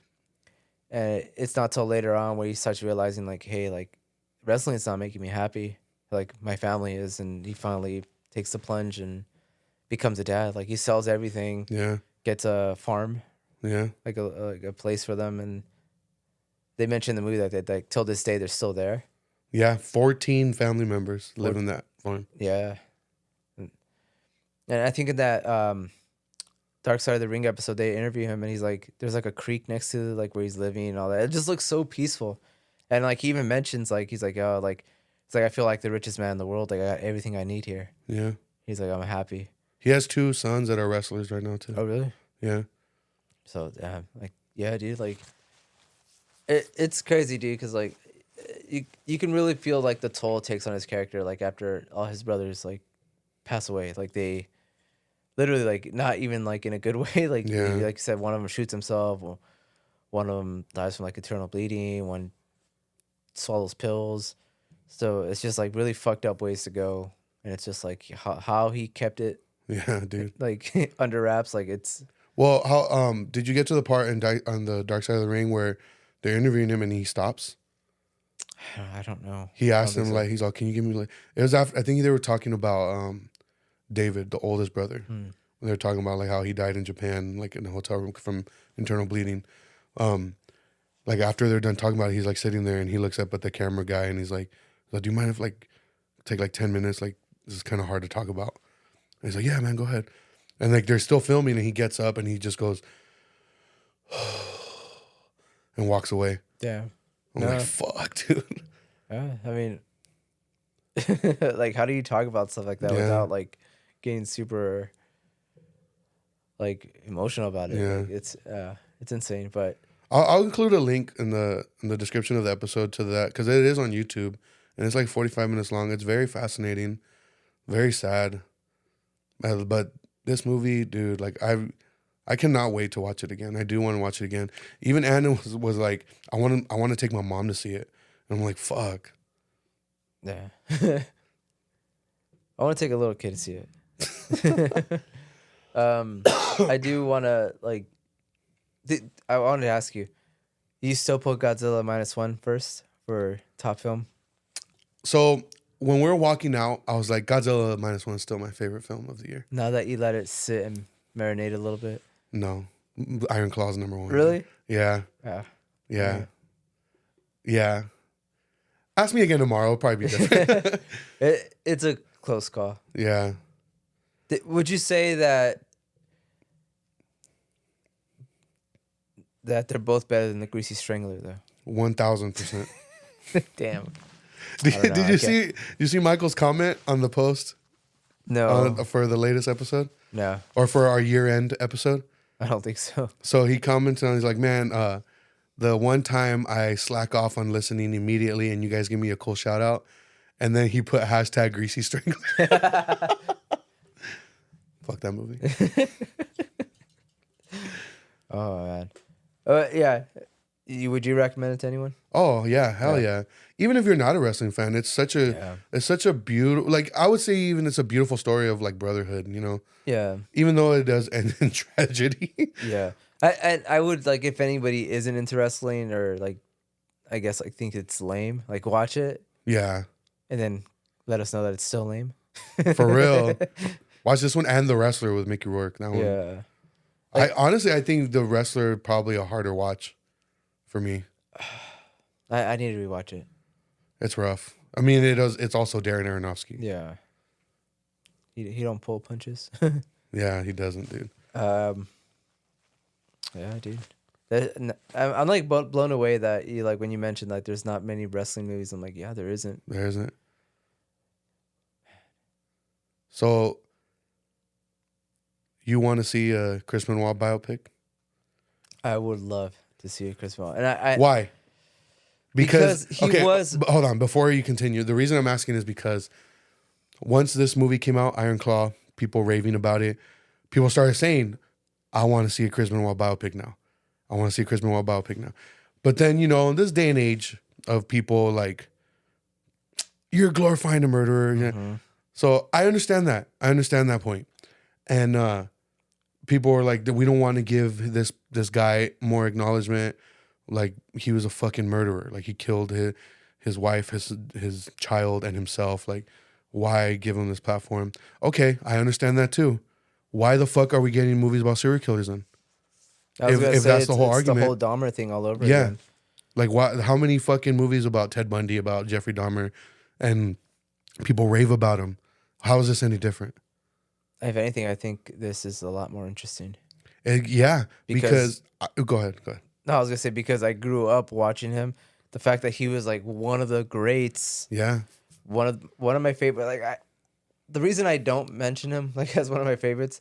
And it's not till later on where he starts realizing like, hey, like wrestling is not making me happy. Like my family is, and he finally takes the plunge and becomes a dad. Like he sells everything. Yeah. Gets a farm. Yeah. Like a place for them, and they mentioned in the movie that they, like till this day they're still there. Yeah. 14 family members live in that farm. Yeah. And I think in that Dark Side of the Ring episode, they interview him, and he's like, there's like a creek next to like where he's living and all that. It just looks so peaceful. And like he even mentions like, he's like, oh, like it's like I feel like the richest man in the world. Like I got everything I need here. Yeah. He's like, I'm happy. He has 2 sons that are wrestlers right now too. Oh really? Yeah. So like yeah, dude, like it's crazy, dude, because like you can really feel like the toll it takes on his character, like after all his brothers like pass away. Like they literally like not even like in a good way. Like like you said, one of them shoots himself, or one of them dies from like internal bleeding, one swallows pills. So it's just like really fucked up ways to go, and it's just like how he kept it. Yeah, dude. Like under wraps, like it's. Well, how did you get to the part on the Dark Side of the Ring where they're interviewing him and he stops? I don't know. He asked him like, he's like, "Can you give me like?" It was after I think they were talking about David, the oldest brother. When they were talking about like how he died in Japan, like in a hotel room from internal bleeding. Like after they're done talking about it, he's like sitting there and he looks up at the camera guy and he's like, "Do you mind if like take like 10 minutes? Like this is kind of hard to talk about." And he's like, "Yeah, man, go ahead." And like they're still filming and he gets up and he just goes and walks away. Yeah. I'm like, fuck, dude. Yeah, I mean, like, how do you talk about stuff like that without like getting super like emotional about it? Yeah, like, it's insane. But I'll include a link in the description of the episode to that because it is on YouTube and it's like 45 minutes long. It's very fascinating, very sad, but this movie, dude, like I cannot wait to watch it again. I do want to watch it again. Even Anna was like, I want to take my mom to see it. And I'm like, fuck. Yeah. I want to take a little kid to see it. I do want to like. I wanted to ask you, You still put Godzilla -1 first for top film? So when we were walking out, I was like, Godzilla -1 is still my favorite film of the year. Now that you let it sit and marinate a little bit. No, Iron Claw's #1. Really? Yeah. Yeah. Yeah. Yeah. Ask me again tomorrow. It'll probably be different. It's a close call. Yeah. Would you say that they're both better than the Greasy Strangler, though? 1000%. Damn. Did you see Michael's comment on the post? No. For the latest episode? No. Or for our year-end episode? I don't think so. So he commented on, he's like, man, the one time I slack off on listening immediately and you guys give me a cool shout out. And then he put hashtag Greasy Strangler. Fuck that movie. Oh, man. Yeah. Would you recommend it to anyone? Oh yeah, hell yeah. Even if you're not a wrestling fan, it's such a beautiful, like I would say even it's a beautiful story of like brotherhood, you know? Yeah. Even though it does end in tragedy. Yeah. I would, like, if anybody isn't into wrestling or, like, I guess, like, think it's lame, like, watch it Yeah. and then let us know that it's still lame. For real. Watch this one and The Wrestler with Mickey Rourke. That one. Yeah. I think The Wrestler probably a harder watch for me. I need to rewatch it. It's rough. I mean, it's also Darren Aronofsky. Yeah. He don't pull punches. Yeah, he doesn't, dude. Yeah, dude. I'm like blown away that you, like, when you mentioned like there's not many wrestling movies. I'm like, yeah, there isn't. There isn't. So, you want to see a Chris Benoit biopic? I would love to see a Chris Benoit. And I Why? Because he was. Hold on, before you continue, the reason I'm asking is because once this movie came out, Iron Claw, people raving about it, people started saying, I want to see a Chris Benoit biopic now. I want to see a Chris Benoit biopic now. But then, you know, in this day and age of people like, you're glorifying a murderer. Mm-hmm. Yeah. So I understand that. I understand that point. And people were like, we don't want to give this guy more acknowledgement. Like, he was a fucking murderer. Like, he killed his wife, his child, and himself. Like, why give him this platform? Okay, I understand that too. Why the fuck are we getting movies about serial killers then? If that's the whole argument, the whole Dahmer thing all over again. Like, why? How many fucking movies about Ted Bundy, about Jeffrey Dahmer, and people rave about him? How is this any different? If anything, I think this is a lot more interesting. Yeah, because go ahead. No, I was gonna say because I grew up watching him. The fact that he was like one of the greats. Yeah. One of my favorite. Like, the reason I don't mention him like as one of my favorites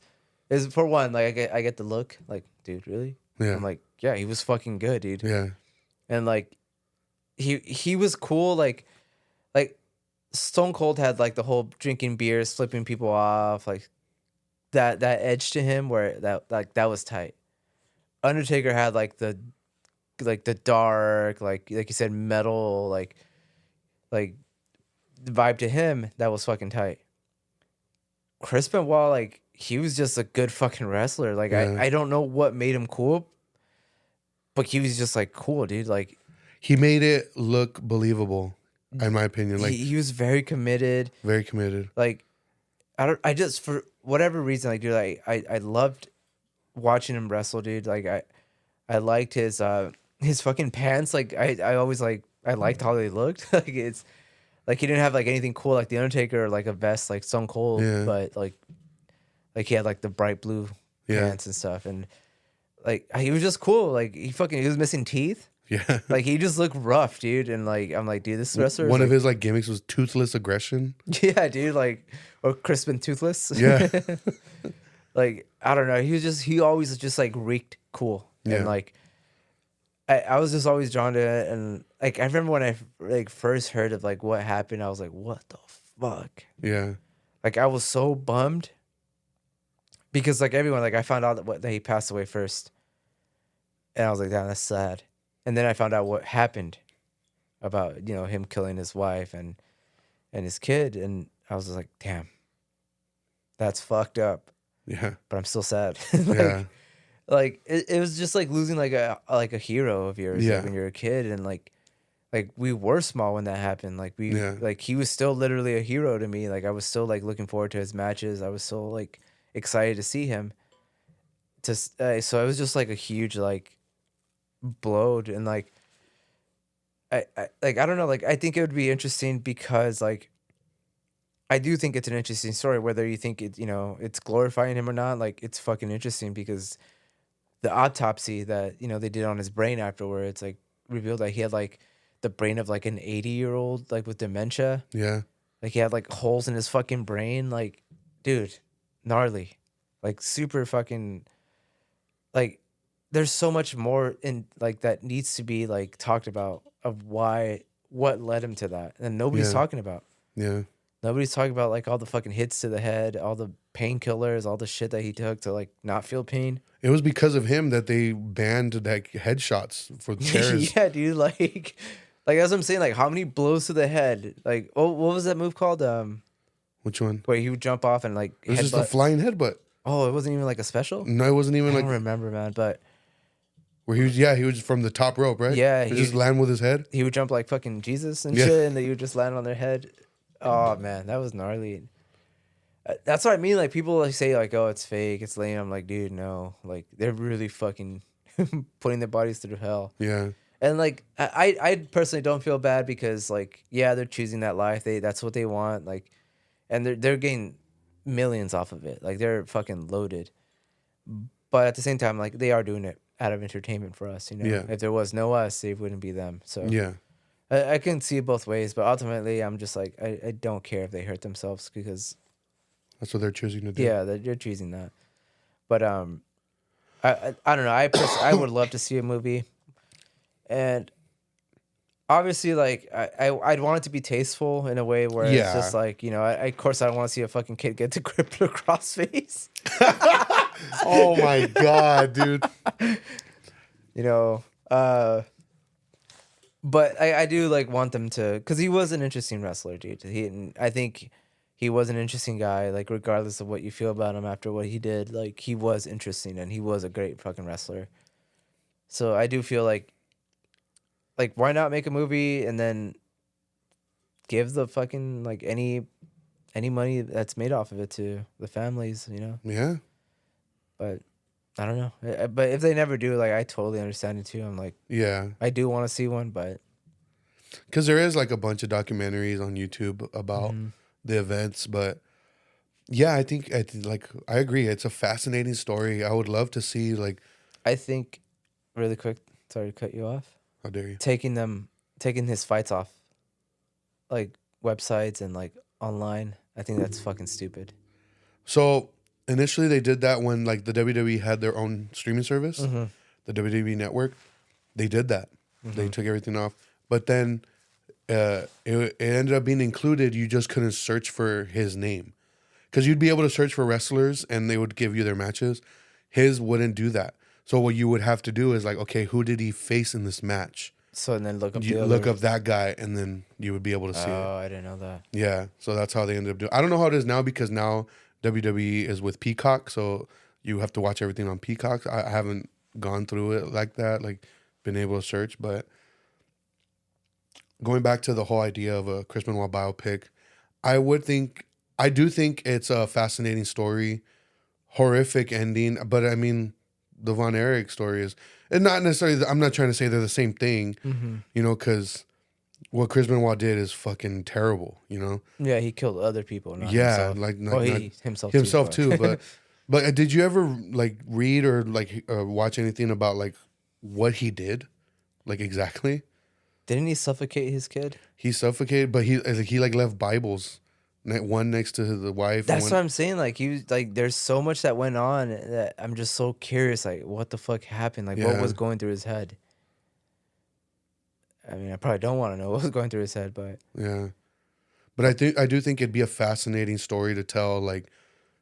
is, for one, like I get the look. Like, dude, really? Yeah. I'm like, yeah, he was fucking good, dude. Yeah. And like, he was cool. Like Stone Cold had like the whole drinking beers, flipping people off, like that edge to him where that was tight. Undertaker had like the dark, like you said, metal, like the vibe to him that was fucking tight. Chris Benoit, like, he was just a good fucking wrestler. Like, yeah. I don't know what made him cool, but he was just like cool, dude. Like, he made it look believable, in my opinion. Like, he was very committed. Very committed. Like, I just, for whatever reason, like, dude, I loved watching him wrestle, dude. Like, I liked his fucking pants. Like, I always I liked how they looked. Like, it's like he didn't have like anything cool like the Undertaker or like a vest like Stone Cold, but like he had like the bright blue pants and stuff, and like he was just cool. Like he was missing teeth. Yeah, like he just looked rough, dude. And like I'm like, dude, this wrestler. One of his like gimmicks was toothless aggression. Yeah, dude. Like, or crisp and toothless. Yeah. Like, I don't know. He always just like reeked cool. Yeah. And like I was just always drawn to it. And like I remember when I like first heard of like what happened, I was like, what the fuck? Yeah. Like I was so bummed. Because like everyone, like I found out that he passed away first. And I was like, damn, that's sad. And then I found out what happened about, him killing his wife and his kid. And I was just like, damn, that's fucked up. Yeah. But I'm still sad. Yeah. like it was just like losing like a hero of yours, like Yeah. when you're a kid, and like we were small when that happened. Like Yeah. like he was still literally a hero to me. Like I was still like looking forward to his matches. I was so like excited to see him. So it was just like a huge like blow, and like I don't know, like I think it would be interesting because like I do think it's an interesting story, whether you think it, it's glorifying him or not. Like it's fucking interesting because the autopsy that they did on his brain afterwards, like revealed that he had like the brain of like an 80-year-old, like with dementia. Yeah. Like he had like holes in his fucking brain. Like, dude, gnarly, like super fucking like. There's so much more in like that needs to be like talked about of what led him to that, and nobody's Yeah. talking about. Yeah. Nobody's talking about like all the fucking hits to the head, all the painkillers, all the shit that he took to like not feel pain. It was because of him that they banned like headshots for chairs. Yeah, dude. Like as I'm saying, like how many blows to the head? Like, oh, what was that move called? Which one? Where he would jump off and like It was just a headbutt. flying headbutt. Oh, it wasn't even like a special. No, it wasn't even I like don't remember, man. But where he was from the top rope, right? yeah, he just land with his head. he would jump like fucking Jesus and Yeah. shit, and then you would just land on their head. Oh man, that was gnarly. That's what I mean. Like people like say like, oh, it's fake, it's lame. I'm like, dude, no. Like they're really fucking putting their bodies through hell. Yeah. And like I personally don't feel bad because like yeah, they're choosing that life. That's what they want. Like, and they're getting millions off of it. Like they're fucking loaded. But at the same time, like they are doing it out of entertainment for us. Yeah. If there was no us, it wouldn't be them. So Yeah. I can see it both ways. But ultimately, I'm just like I don't care if they hurt themselves because That's what they're choosing to do. yeah, they're choosing that. But I don't know. I would love to see a movie. And obviously, like I'd want it to be tasteful in a way where it's Yeah. just like of course I don't want to see a fucking kid get decrypted across face. Oh my god, dude. But I do like want them to, because he was an interesting wrestler, dude. I think he was an interesting guy. Like regardless of what you feel about him after what he did, like he was interesting and he was a great fucking wrestler. So I do feel like why not make a movie and then give the fucking like any money that's made off of it to the families, Yeah. But I don't know. But if they never do, like I totally understand it too. I'm like, Yeah. I do want to see one, but Because there is like a bunch of documentaries on YouTube about mm-hmm. the events, but yeah, I think like I agree. It's a fascinating story. I would love to see like. I think really quick. Sorry to cut you off. How dare you? Taking his fights off, like websites and like online. I think that's fucking stupid. So initially they did that when like the WWE had their own streaming service, Mm-hmm. the WWE Network. They did that. Mm-hmm. They took everything off, but then it ended up being included. You just couldn't search for his name because you'd be able to search for wrestlers and they would give you their matches. His wouldn't do that. So what you would have to do is like, okay, who did he face in this match? So and then look up. You look up that guy, and then you would be able to see it. Oh, I didn't know that. Yeah, so that's how they ended up doing. I don't know how it is now because now WWE is with Peacock, so you have to watch everything on Peacock. I haven't gone through it like that, like been able to search. But going back to the whole idea of a Chris Benoit biopic, I do think it's a fascinating story, horrific ending. But I mean, the Von Erich story is, and not necessarily. I'm not trying to say they're the same thing, because what Chris Benoit did is fucking terrible, Yeah, he killed other people. Not Yeah, himself. like Himself too. But did you ever like read or like watch anything about like what he did, like exactly? Didn't he suffocate his kid? He suffocated, but he like left Bibles, one next to the wife. That's and what I'm saying. Like he was like, there's so much that went on that I'm just so curious. Like, what the fuck happened? Like, what Yeah. was going through his head? I mean, I probably don't want to know what was going through his head, but Yeah, but I do think it'd be a fascinating story to tell, like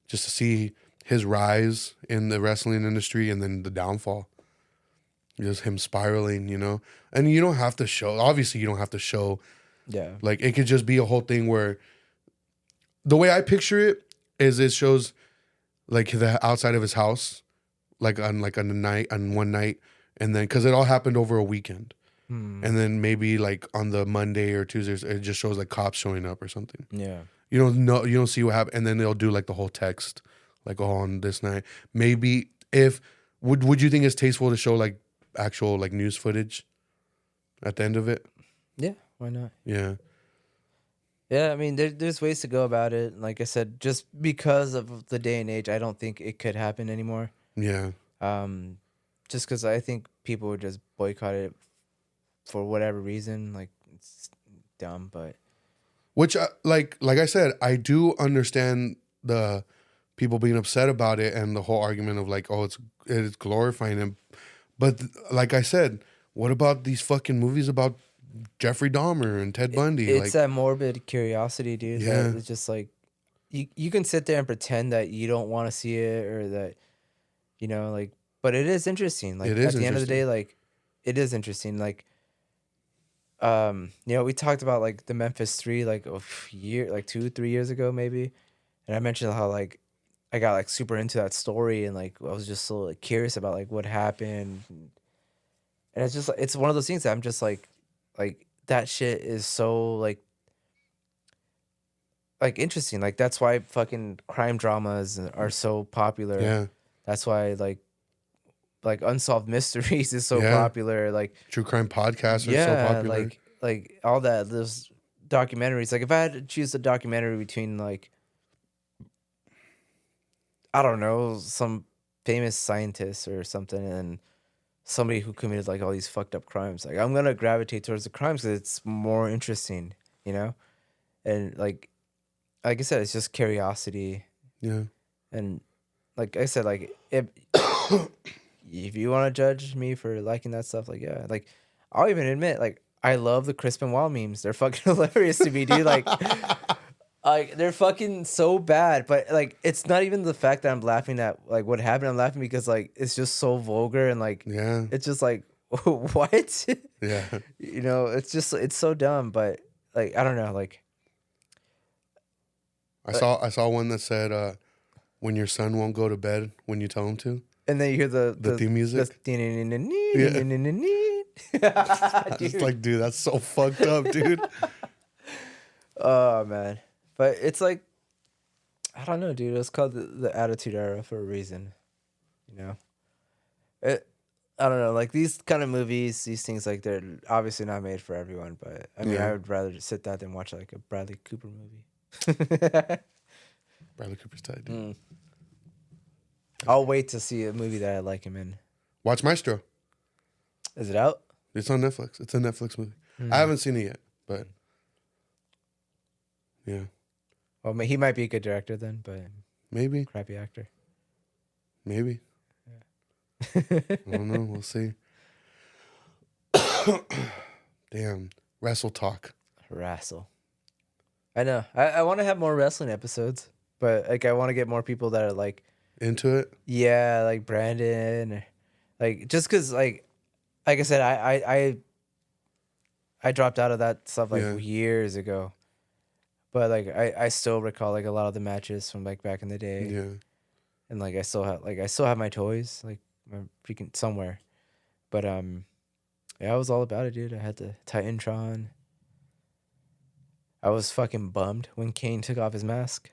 just to see his rise in the wrestling industry and then the downfall. Just him spiraling, and you don't have to show. Obviously, you don't have to show. yeah, Like it could just be a whole thing where the way I picture it is it shows like the outside of his house like on a night, on one night, and then because it all happened over a weekend, and then maybe like on the Monday or Tuesdays, it just shows like cops showing up or something. Yeah. You don't know, you don't see what happened, and then they'll do like the whole text, like, oh, on this night. Maybe if would you think it's tasteful to show like actual like news footage at the end of it? Yeah. Why not? Yeah. Yeah, I mean, there's ways to go about it. Like I said, just because of the day and age, I don't think it could happen anymore. Yeah. Just because I think people would just boycott it for whatever reason. Like, it's dumb, but Which, like I said, I do understand the people being upset about it and the whole argument of like, oh, it's glorifying him. But like I said, what about these fucking movies about Jeffrey Dahmer and Ted Bundy? it's Like, that morbid curiosity, dude. Yeah. That it's just like you can sit there and pretend that you don't want to see it or that like, but it is interesting. Like It is at the end of the day, interesting. like it is interesting. Like we talked about like the Memphis 3 like a year, like 2-3 years ago maybe, and I mentioned how like I got like super into that story and like I was just so like curious about like what happened, and it's just it's one of those things that I'm just like that shit is so like interesting. Like that's why fucking crime dramas are so popular. yeah, That's why like unsolved mysteries is so Yeah. popular. Like true crime podcasts are so yeah, popular. like all that. Those documentaries. Like if I had to choose a documentary between like I don't know some famous scientist or something and somebody who committed like all these fucked up crimes, like I'm gonna gravitate towards the crimes because it's more interesting, and like I said, it's just curiosity. Yeah. And like I said, like if you want to judge me for liking that stuff, like yeah, like I'll even admit, like I love the Crisp and Wild memes. They're fucking hilarious to me, dude. Like they're fucking so bad, but like it's not even the fact that I'm laughing at like what happened. I'm laughing because like it's just so vulgar and like Yeah. it's just like what? Yeah. It's so dumb, but like I don't know, like I saw one that said, when your son won't go to bed when you tell him to. and then you hear The theme music. It's Dude. like, dude, that's so fucked up, dude. Oh man, but it's like I don't know, dude. It's called the Attitude Era for a reason, It. I don't know, like these kind of movies, these things, like they're obviously not made for everyone. But I mean, Yeah. I would rather just sit that than watch like a Bradley Cooper movie. Bradley Cooper's tight, dude. I'll wait to see a movie that I like him in. Watch Maestro. Is it out? It's on Netflix. It's a Netflix movie. I haven't seen it yet, but yeah, Well, he might be a good director then, but maybe, crappy actor. maybe. I don't know. We'll see. Damn. Wrestle talk. Wrestle. I know. I want to have more wrestling episodes, but like I want to get more people that are like Into it? yeah, like Brandon, or, like just because like I said, I dropped out of that stuff like Yeah. years ago, but like I still recall like a lot of the matches from like back in the day, Yeah. and like I still have my toys like my freaking somewhere, but yeah, I was all about it, dude. I had the Titantron. I was fucking bummed when Kane took off his mask.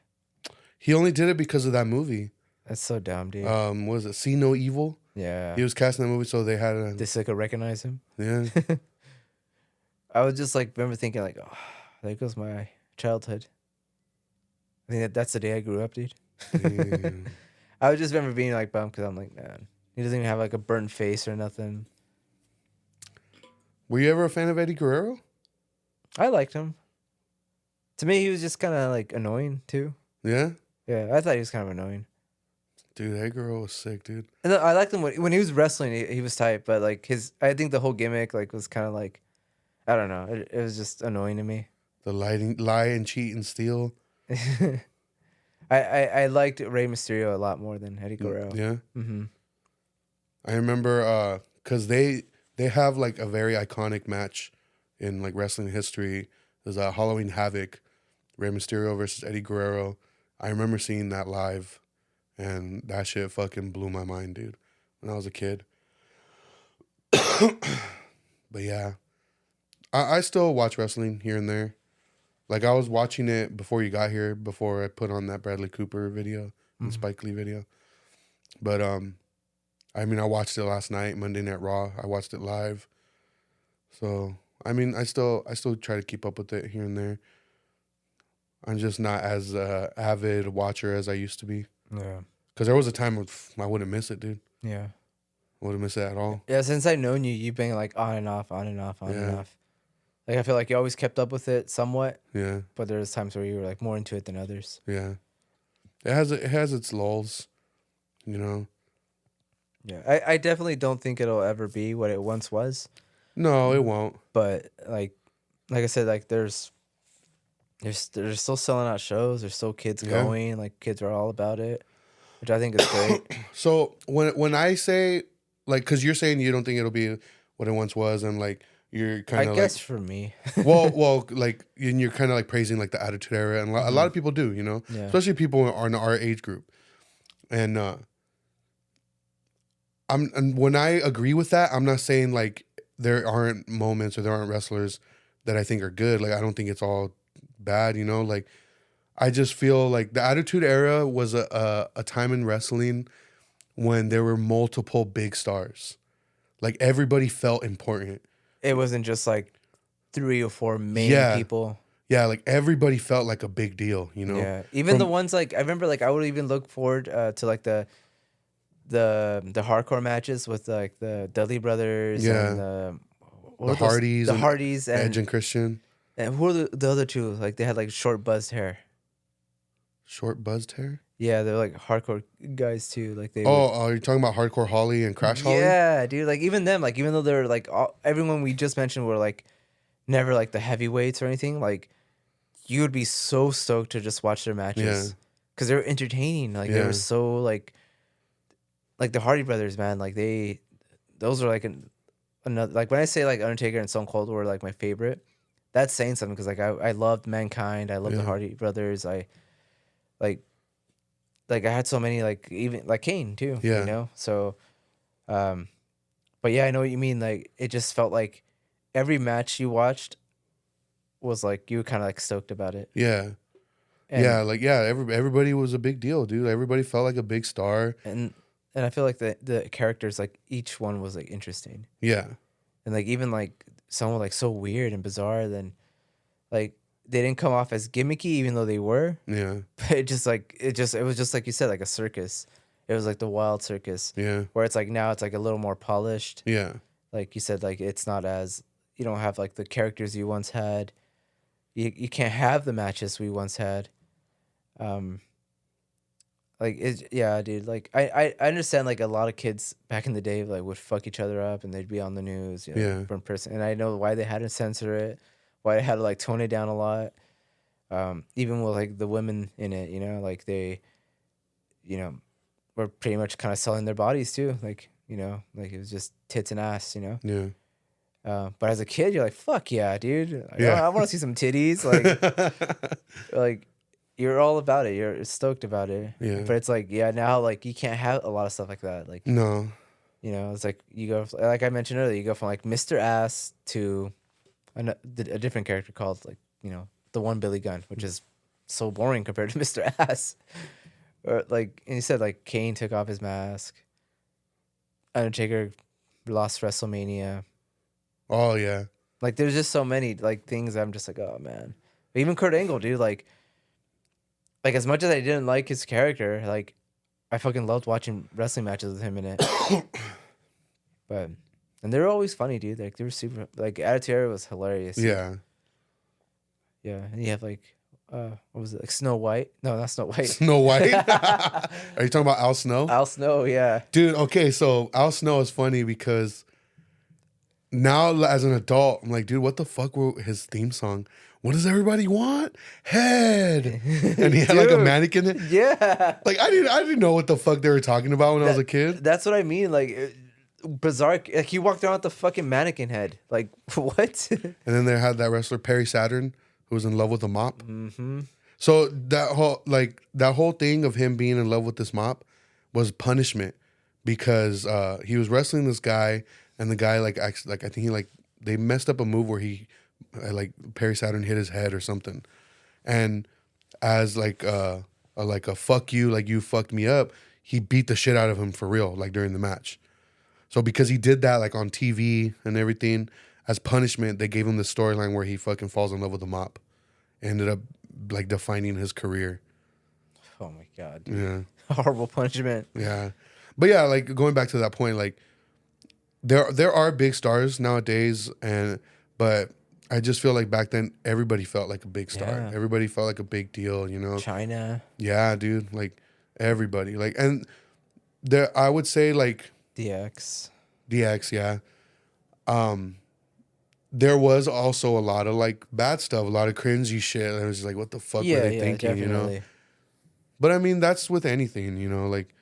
He only did it because of that movie. That's so dumb, dude. What was it? See No Evil? Yeah. He was casting that movie, so they had a. This I could recognize him. Yeah. I was just like, remember thinking like, oh, there goes my childhood. I think that's the day I grew up, dude. Damn. I would just remember being like bummed because I'm like, man, he doesn't even have like a burnt face or nothing. Were you ever a fan of Eddie Guerrero? I liked him. To me, he was just kind of like annoying too. Yeah. Yeah, I thought he was kind of annoying. Dude, Eddie Guerrero was sick, dude. And I liked him when he was wrestling. He was tight, but like I think the whole gimmick like was kind of like, I don't know. It was just annoying to me. The lie and cheat and steal. I liked Rey Mysterio a lot more than Eddie Guerrero. Yeah. Mm-hmm. I remember because they have like a very iconic match in like wrestling history. There's a Halloween Havoc, Rey Mysterio versus Eddie Guerrero. I remember seeing that live, and that shit fucking blew my mind, dude. when I was a kid. But yeah, I still watch wrestling here and there. Like I was watching it before you got here, before I put on that Bradley Cooper video and Spike Lee video. But I mean, I watched it last night, Monday Night Raw. I watched it live. So I mean, I still try to keep up with it here and there. I'm just not as avid watcher as I used to be. Yeah. Because there was a time I wouldn't miss it, dude. Yeah. I wouldn't miss it at all. Yeah, since I've known you, you've been like on and off, on and off, on and off. Like I feel like you always kept up with it somewhat. Yeah. But there's times where you were like more into it than others. Yeah. It has its lulls, you know. Yeah. I definitely don't think it'll ever be what it once was. No, it won't. But like I said, like they're still selling out shows. There's still kids going. Like kids are all about it, which I think is great. So when I say like, because you're saying you don't think it'll be what it once was, and like you're kind of I guess for me. well, like and you're kind of like praising like the Attitude Era, and a lot of people do, you know, especially people are in our age group, and and when I agree with that, I'm not saying like there aren't moments or there aren't wrestlers that I think are good. Like I don't think it's all bad, you know. Like I just feel like the Attitude Era was a time in wrestling when there were multiple big stars. Like everybody felt important. It wasn't just like 3 or 4 main people. Yeah, like everybody felt like a big deal, you know. Yeah, even the ones like I remember, like I would even look forward to like the hardcore matches with like the Dudley Brothers and the Hardys, and Edge and Christian. And who are the other two? Like they had like short buzzed hair. Short buzzed hair? Yeah, they're like hardcore guys too. Like they. Oh, you're talking about Hardcore Holly and Crash Holly? Yeah, dude. Like even them, like even though they're like everyone we just mentioned were like never like the heavyweights or anything. Like you would be so stoked to just watch their matches because they were entertaining. Like they were so like the Hardy Brothers, man. Like those are like another. Like when I say like Undertaker and Stone Cold were like my favorite, that's saying something because like I loved Mankind. I loved the Hardy Brothers. I like I had so many, like even like Kane too, you know? So, but yeah, I know what you mean. Like it just felt like every match you watched was like, you were kind of like stoked about it. Yeah. Everybody was a big deal, dude. Everybody felt like a big star. And I feel like the characters, like each one was like interesting. Yeah. And like, even like some were like so weird and bizarre, then like, they didn't come off as gimmicky, even though they were. Yeah. But it was just like you said, like a circus. It was like the wild circus. Yeah. Where it's like now it's like a little more polished. Yeah. Like you said, like it's not as, you don't have like the characters you once had. You can't have the matches we once had. Like dude. Like I understand like a lot of kids back in the day like would fuck each other up and they'd be on the news, you know, from person. And I know why they had to censor it. Why I had to like tone it down a lot, even with like the women in it, you know, like they, you know, were pretty much kind of selling their bodies too, like, you know, like it was just tits and ass, you know. Yeah. But as a kid, you're like, fuck yeah, dude. Like, I want to see some titties, like you're all about it. You're stoked about it. Yeah. But it's like, now like you can't have a lot of stuff like that. Like no, you know, it's like you go like I mentioned earlier, you go from like Mr. Ass to a different character called like, you know, the One Billy Gunn, which is so boring compared to Mr. Ass. Or like, and he said like Kane took off his mask. Undertaker lost WrestleMania. Oh yeah. Like there's just so many like things I'm just like, oh man. But even Kurt Angle, dude, like as much as I didn't like his character, like I fucking loved watching wrestling matches with him in it. And they were always funny, dude. Like they were super. Like Attitude Era was hilarious. Yeah. Yeah, and you have like, what was it? Like Snow White? No, not Snow White. Snow White. Are you talking about Al Snow? Al Snow, yeah. Dude, okay, so Al Snow is funny because now as an adult, I'm like, dude, what the fuck were his theme song? What does everybody want? Head. And he had like a mannequin. Yeah. Like I didn't know what the fuck they were talking about when I was a kid. That's what I mean. Like. Bizarre, like he walked around with the fucking mannequin head. Like what? And then they had that wrestler Perry Saturn who was in love with a mop. Mm-hmm. So that whole thing of him being in love with this mop was punishment because he was wrestling this guy, and the guy like actually like I think he like they messed up a move where he like Perry Saturn hit his head or something, and as like a fuck you, like you fucked me up, he beat the shit out of him for real like during the match. So because he did that like on TV and everything, as punishment, they gave him the storyline where he fucking falls in love with the mop. Ended up like defining his career. Oh my god, dude. Yeah. Horrible punishment. Yeah. But yeah, like going back to that point, like there are big stars nowadays, but I just feel like back then everybody felt like a big star. Yeah. Everybody felt like a big deal, you know. China. Yeah, dude. Like everybody. Like and there I would say like DX, yeah. There was also a lot of like bad stuff, a lot of cringy shit. I was just like, what the fuck were they thinking, definitely. you know? But I mean, that's with anything, you know, like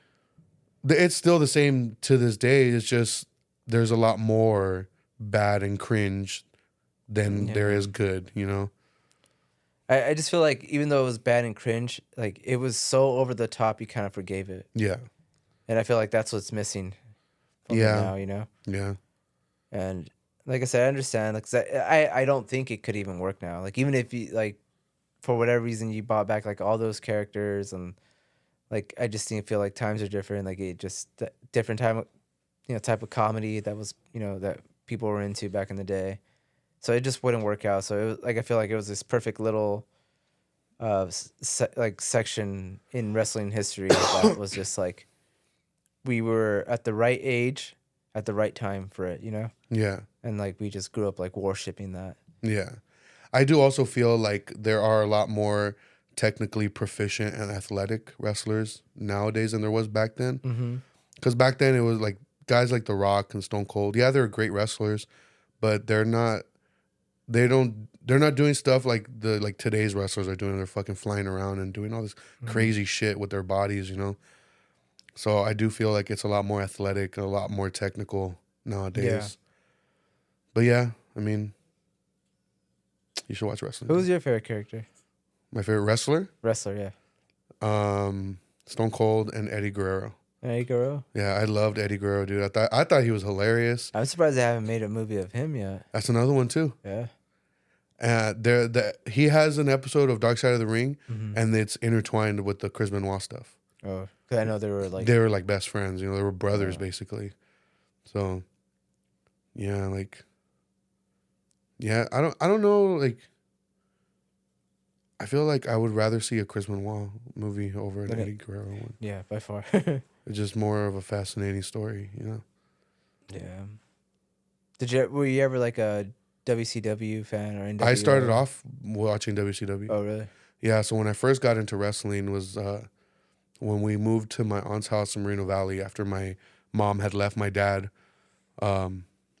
it's still the same to this day. It's just there's a lot more bad and cringe than there is good, you know? I just feel like even though it was bad and cringe, like it was so over the top, you kind of forgave it. Yeah. And I feel like that's what's missing from it now, you know? Yeah. And like I said, I understand. Like, 'cause I don't think it could even work now. Like, even if you, like, for whatever reason, you bought back, like, all those characters and, like, I just feel like times are different. Like, it just, different time, you know, type of comedy that was, you know, that people were into back in the day. So it just wouldn't work out. So, it was, like, I feel like it was this perfect little, section in wrestling history that was just, like, we were at the right age at the right time for it, you know? Yeah. And like we just grew up like worshipping that. Yeah. I do also feel like there are a lot more technically proficient and athletic wrestlers nowadays than there was back then. Because back then it was like guys like The Rock and Stone Cold. Yeah, they're great wrestlers, but they're not doing stuff like today's wrestlers are doing. They're fucking flying around and doing all this crazy shit with their bodies, you know? So I do feel like it's a lot more athletic, a lot more technical nowadays. Yeah. But yeah, I mean, you should watch wrestling. Who was your favorite character? My favorite wrestler? Wrestler, yeah. Stone Cold and Eddie Guerrero. Eddie Guerrero? Yeah, I loved Eddie Guerrero, dude. I thought he was hilarious. I'm surprised they haven't made a movie of him yet. That's another one too. Yeah. He has an episode of Dark Side of the Ring, and it's intertwined with the Chris Benoit stuff. Oh, because I know they were like best friends. You know, they were brothers basically. So, yeah, like, yeah, I don't know. Like, I feel like I would rather see a Chris Benoit movie over an Eddie Guerrero one. Yeah, by far. It's just more of a fascinating story, you know. Yeah. Were you ever like a WCW fan or NWO? I started off watching WCW. Oh, really? Yeah. So when I first got into wrestling was when we moved to my aunt's house in Moreno Valley after my mom had left my dad,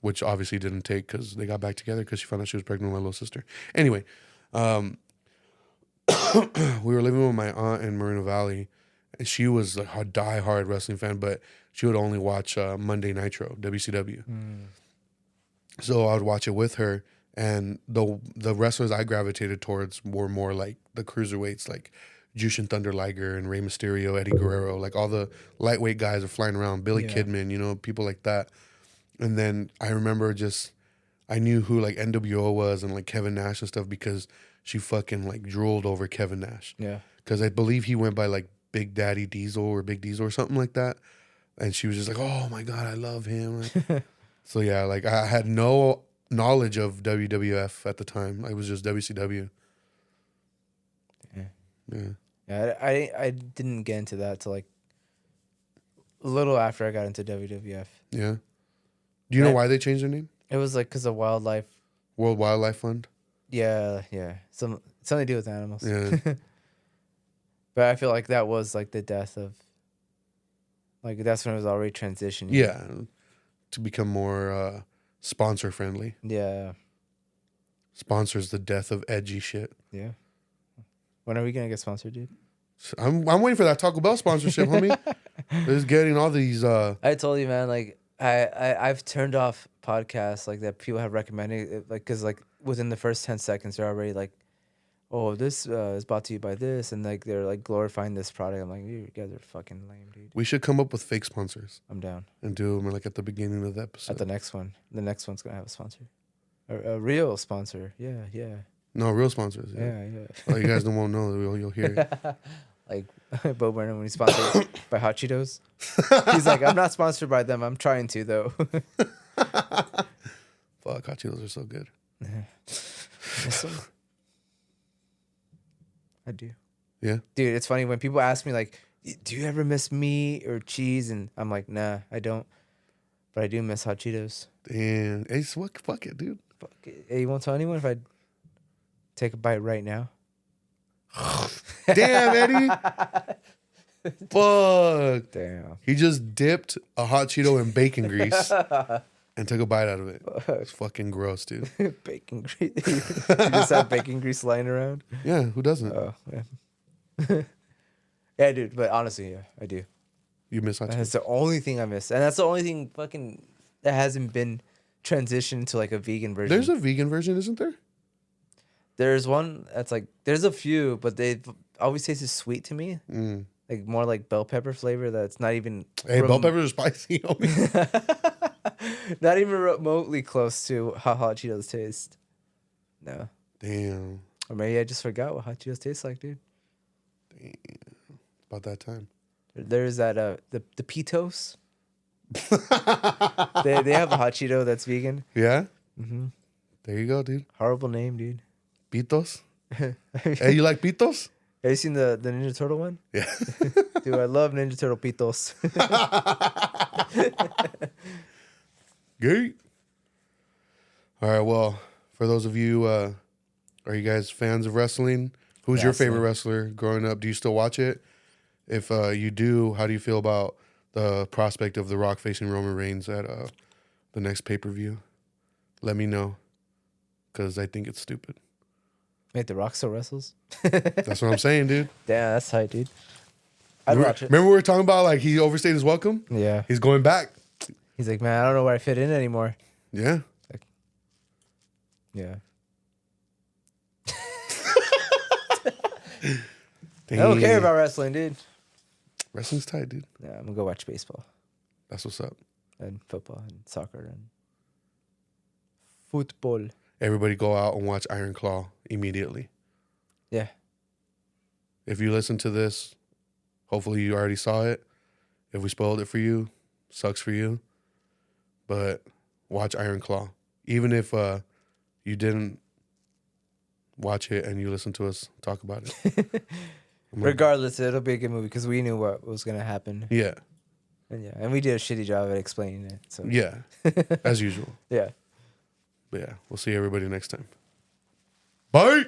which obviously didn't take because they got back together because she found out she was pregnant with my little sister. Anyway, we were living with my aunt in Moreno Valley, and she was like a diehard wrestling fan, but she would only watch Monday Nitro, WCW. So I would watch it with her, and the wrestlers I gravitated towards were more like the cruiserweights, like Jushin Thunder Liger and Rey Mysterio, Eddie Guerrero, like all the lightweight guys are flying around, Billy Kidman, you know, people like that. And then I remember I knew who like NWO was and like Kevin Nash and stuff because she fucking like drooled over Kevin Nash. Yeah. Because I believe he went by like Big Daddy Diesel or Big Diesel or something like that. And she was just like, oh my God, I love him. So yeah, like I had no knowledge of WWF at the time. I was just WCW. Yeah, I didn't get into that till like a little after I got into WWF. Yeah. Do you know why they changed their name? It was like because of wildlife. World Wildlife Fund? Yeah. Something to do with animals. Yeah. But I feel like that was like the death of, like that's when it was already transitioning. Yeah. To become more sponsor friendly. Yeah. Sponsors the death of edgy shit. Yeah. When are we gonna get sponsored, dude? I'm waiting for that Taco Bell sponsorship, homie. Just getting all these. I told you, man. Like I've turned off podcasts like that people have recommended, like because like within the first 10 seconds they're already like, oh, this is brought to you by this, and like they're like glorifying this product. I'm like, you guys are fucking lame, dude. We should come up with fake sponsors I'm down. and do them like at the beginning of the episode. At the next one, the next one's gonna have a sponsor, a real sponsor. Yeah, yeah, No, real sponsors. yeah, yeah. Oh, you guys don't want to know. You'll hear it. Like Bo Burnham when he's sponsored by Hot Cheetos. He's like, I'm not sponsored by them. I'm trying to though. Fuck, hot Cheetos are so good. I do. Yeah. Dude, it's funny when people ask me like, do you ever miss meat or cheese? And I'm like, nah, I don't. But I do miss Hot Cheetos. Damn. Hey, fuck it, dude. Fuck it. Hey, you won't tell anyone if I take a bite right now? Damn, Eddie. Fuck. Damn. He just dipped a hot Cheeto in bacon grease and took a bite out of it. It's fucking gross, dude. Bacon grease. You just have bacon grease lying around? Yeah, who doesn't? Oh, yeah. Yeah, dude. But honestly, yeah, I do. You miss hot Cheetos? That's the only thing I miss. And that's the only thing fucking that hasn't been transitioned to like a vegan version. There's a vegan version, isn't there? There's one that's like, there's a few, but they always tasted sweet to me. Mm. Like more like bell pepper flavor that's not even... Hey, bell peppers are spicy, homie. Not even remotely close to how Hot Cheetos taste. No. Damn. Or maybe I just forgot what Hot Cheetos taste like, dude. Damn. About that time. There's that, the Pitos. they have a Hot Cheeto that's vegan. Yeah? Mm-hmm. There you go, dude. Horrible name, dude. Pitos? Hey, you like pitos? Have you seen the Ninja Turtle one? Yeah. Dude, I love Ninja Turtle Pitos. Great. All right, well, for those of you, are you guys fans of wrestling? Who's your favorite wrestler growing up? Do you still watch it? If you do, how do you feel about the prospect of The Rock facing Roman Reigns at the next pay-per-view? Let me know, because I think it's stupid. Wait, The Rock still wrestles? That's what I'm saying, dude. Damn, that's tight, dude. I'd watch it. Remember we were talking about like he overstayed his welcome? Yeah. He's going back. He's like, man, I don't know where I fit in anymore. Yeah. Like, yeah. I don't care about wrestling, dude. Wrestling's tight, dude. Yeah, I'm gonna go watch baseball That's what's up. and football and soccer and football. Everybody go out and watch Iron Claw immediately. Yeah. If you listen to this, hopefully you already saw it. If we spoiled it for you, sucks for you. But watch Iron Claw. Even if you didn't watch it and you listen to us talk about it. Regardless, it'll be a good movie because we knew what was gonna happen. Yeah. And we did a shitty job at explaining it. So Yeah. As usual. yeah. But yeah, we'll see everybody next time. Bye.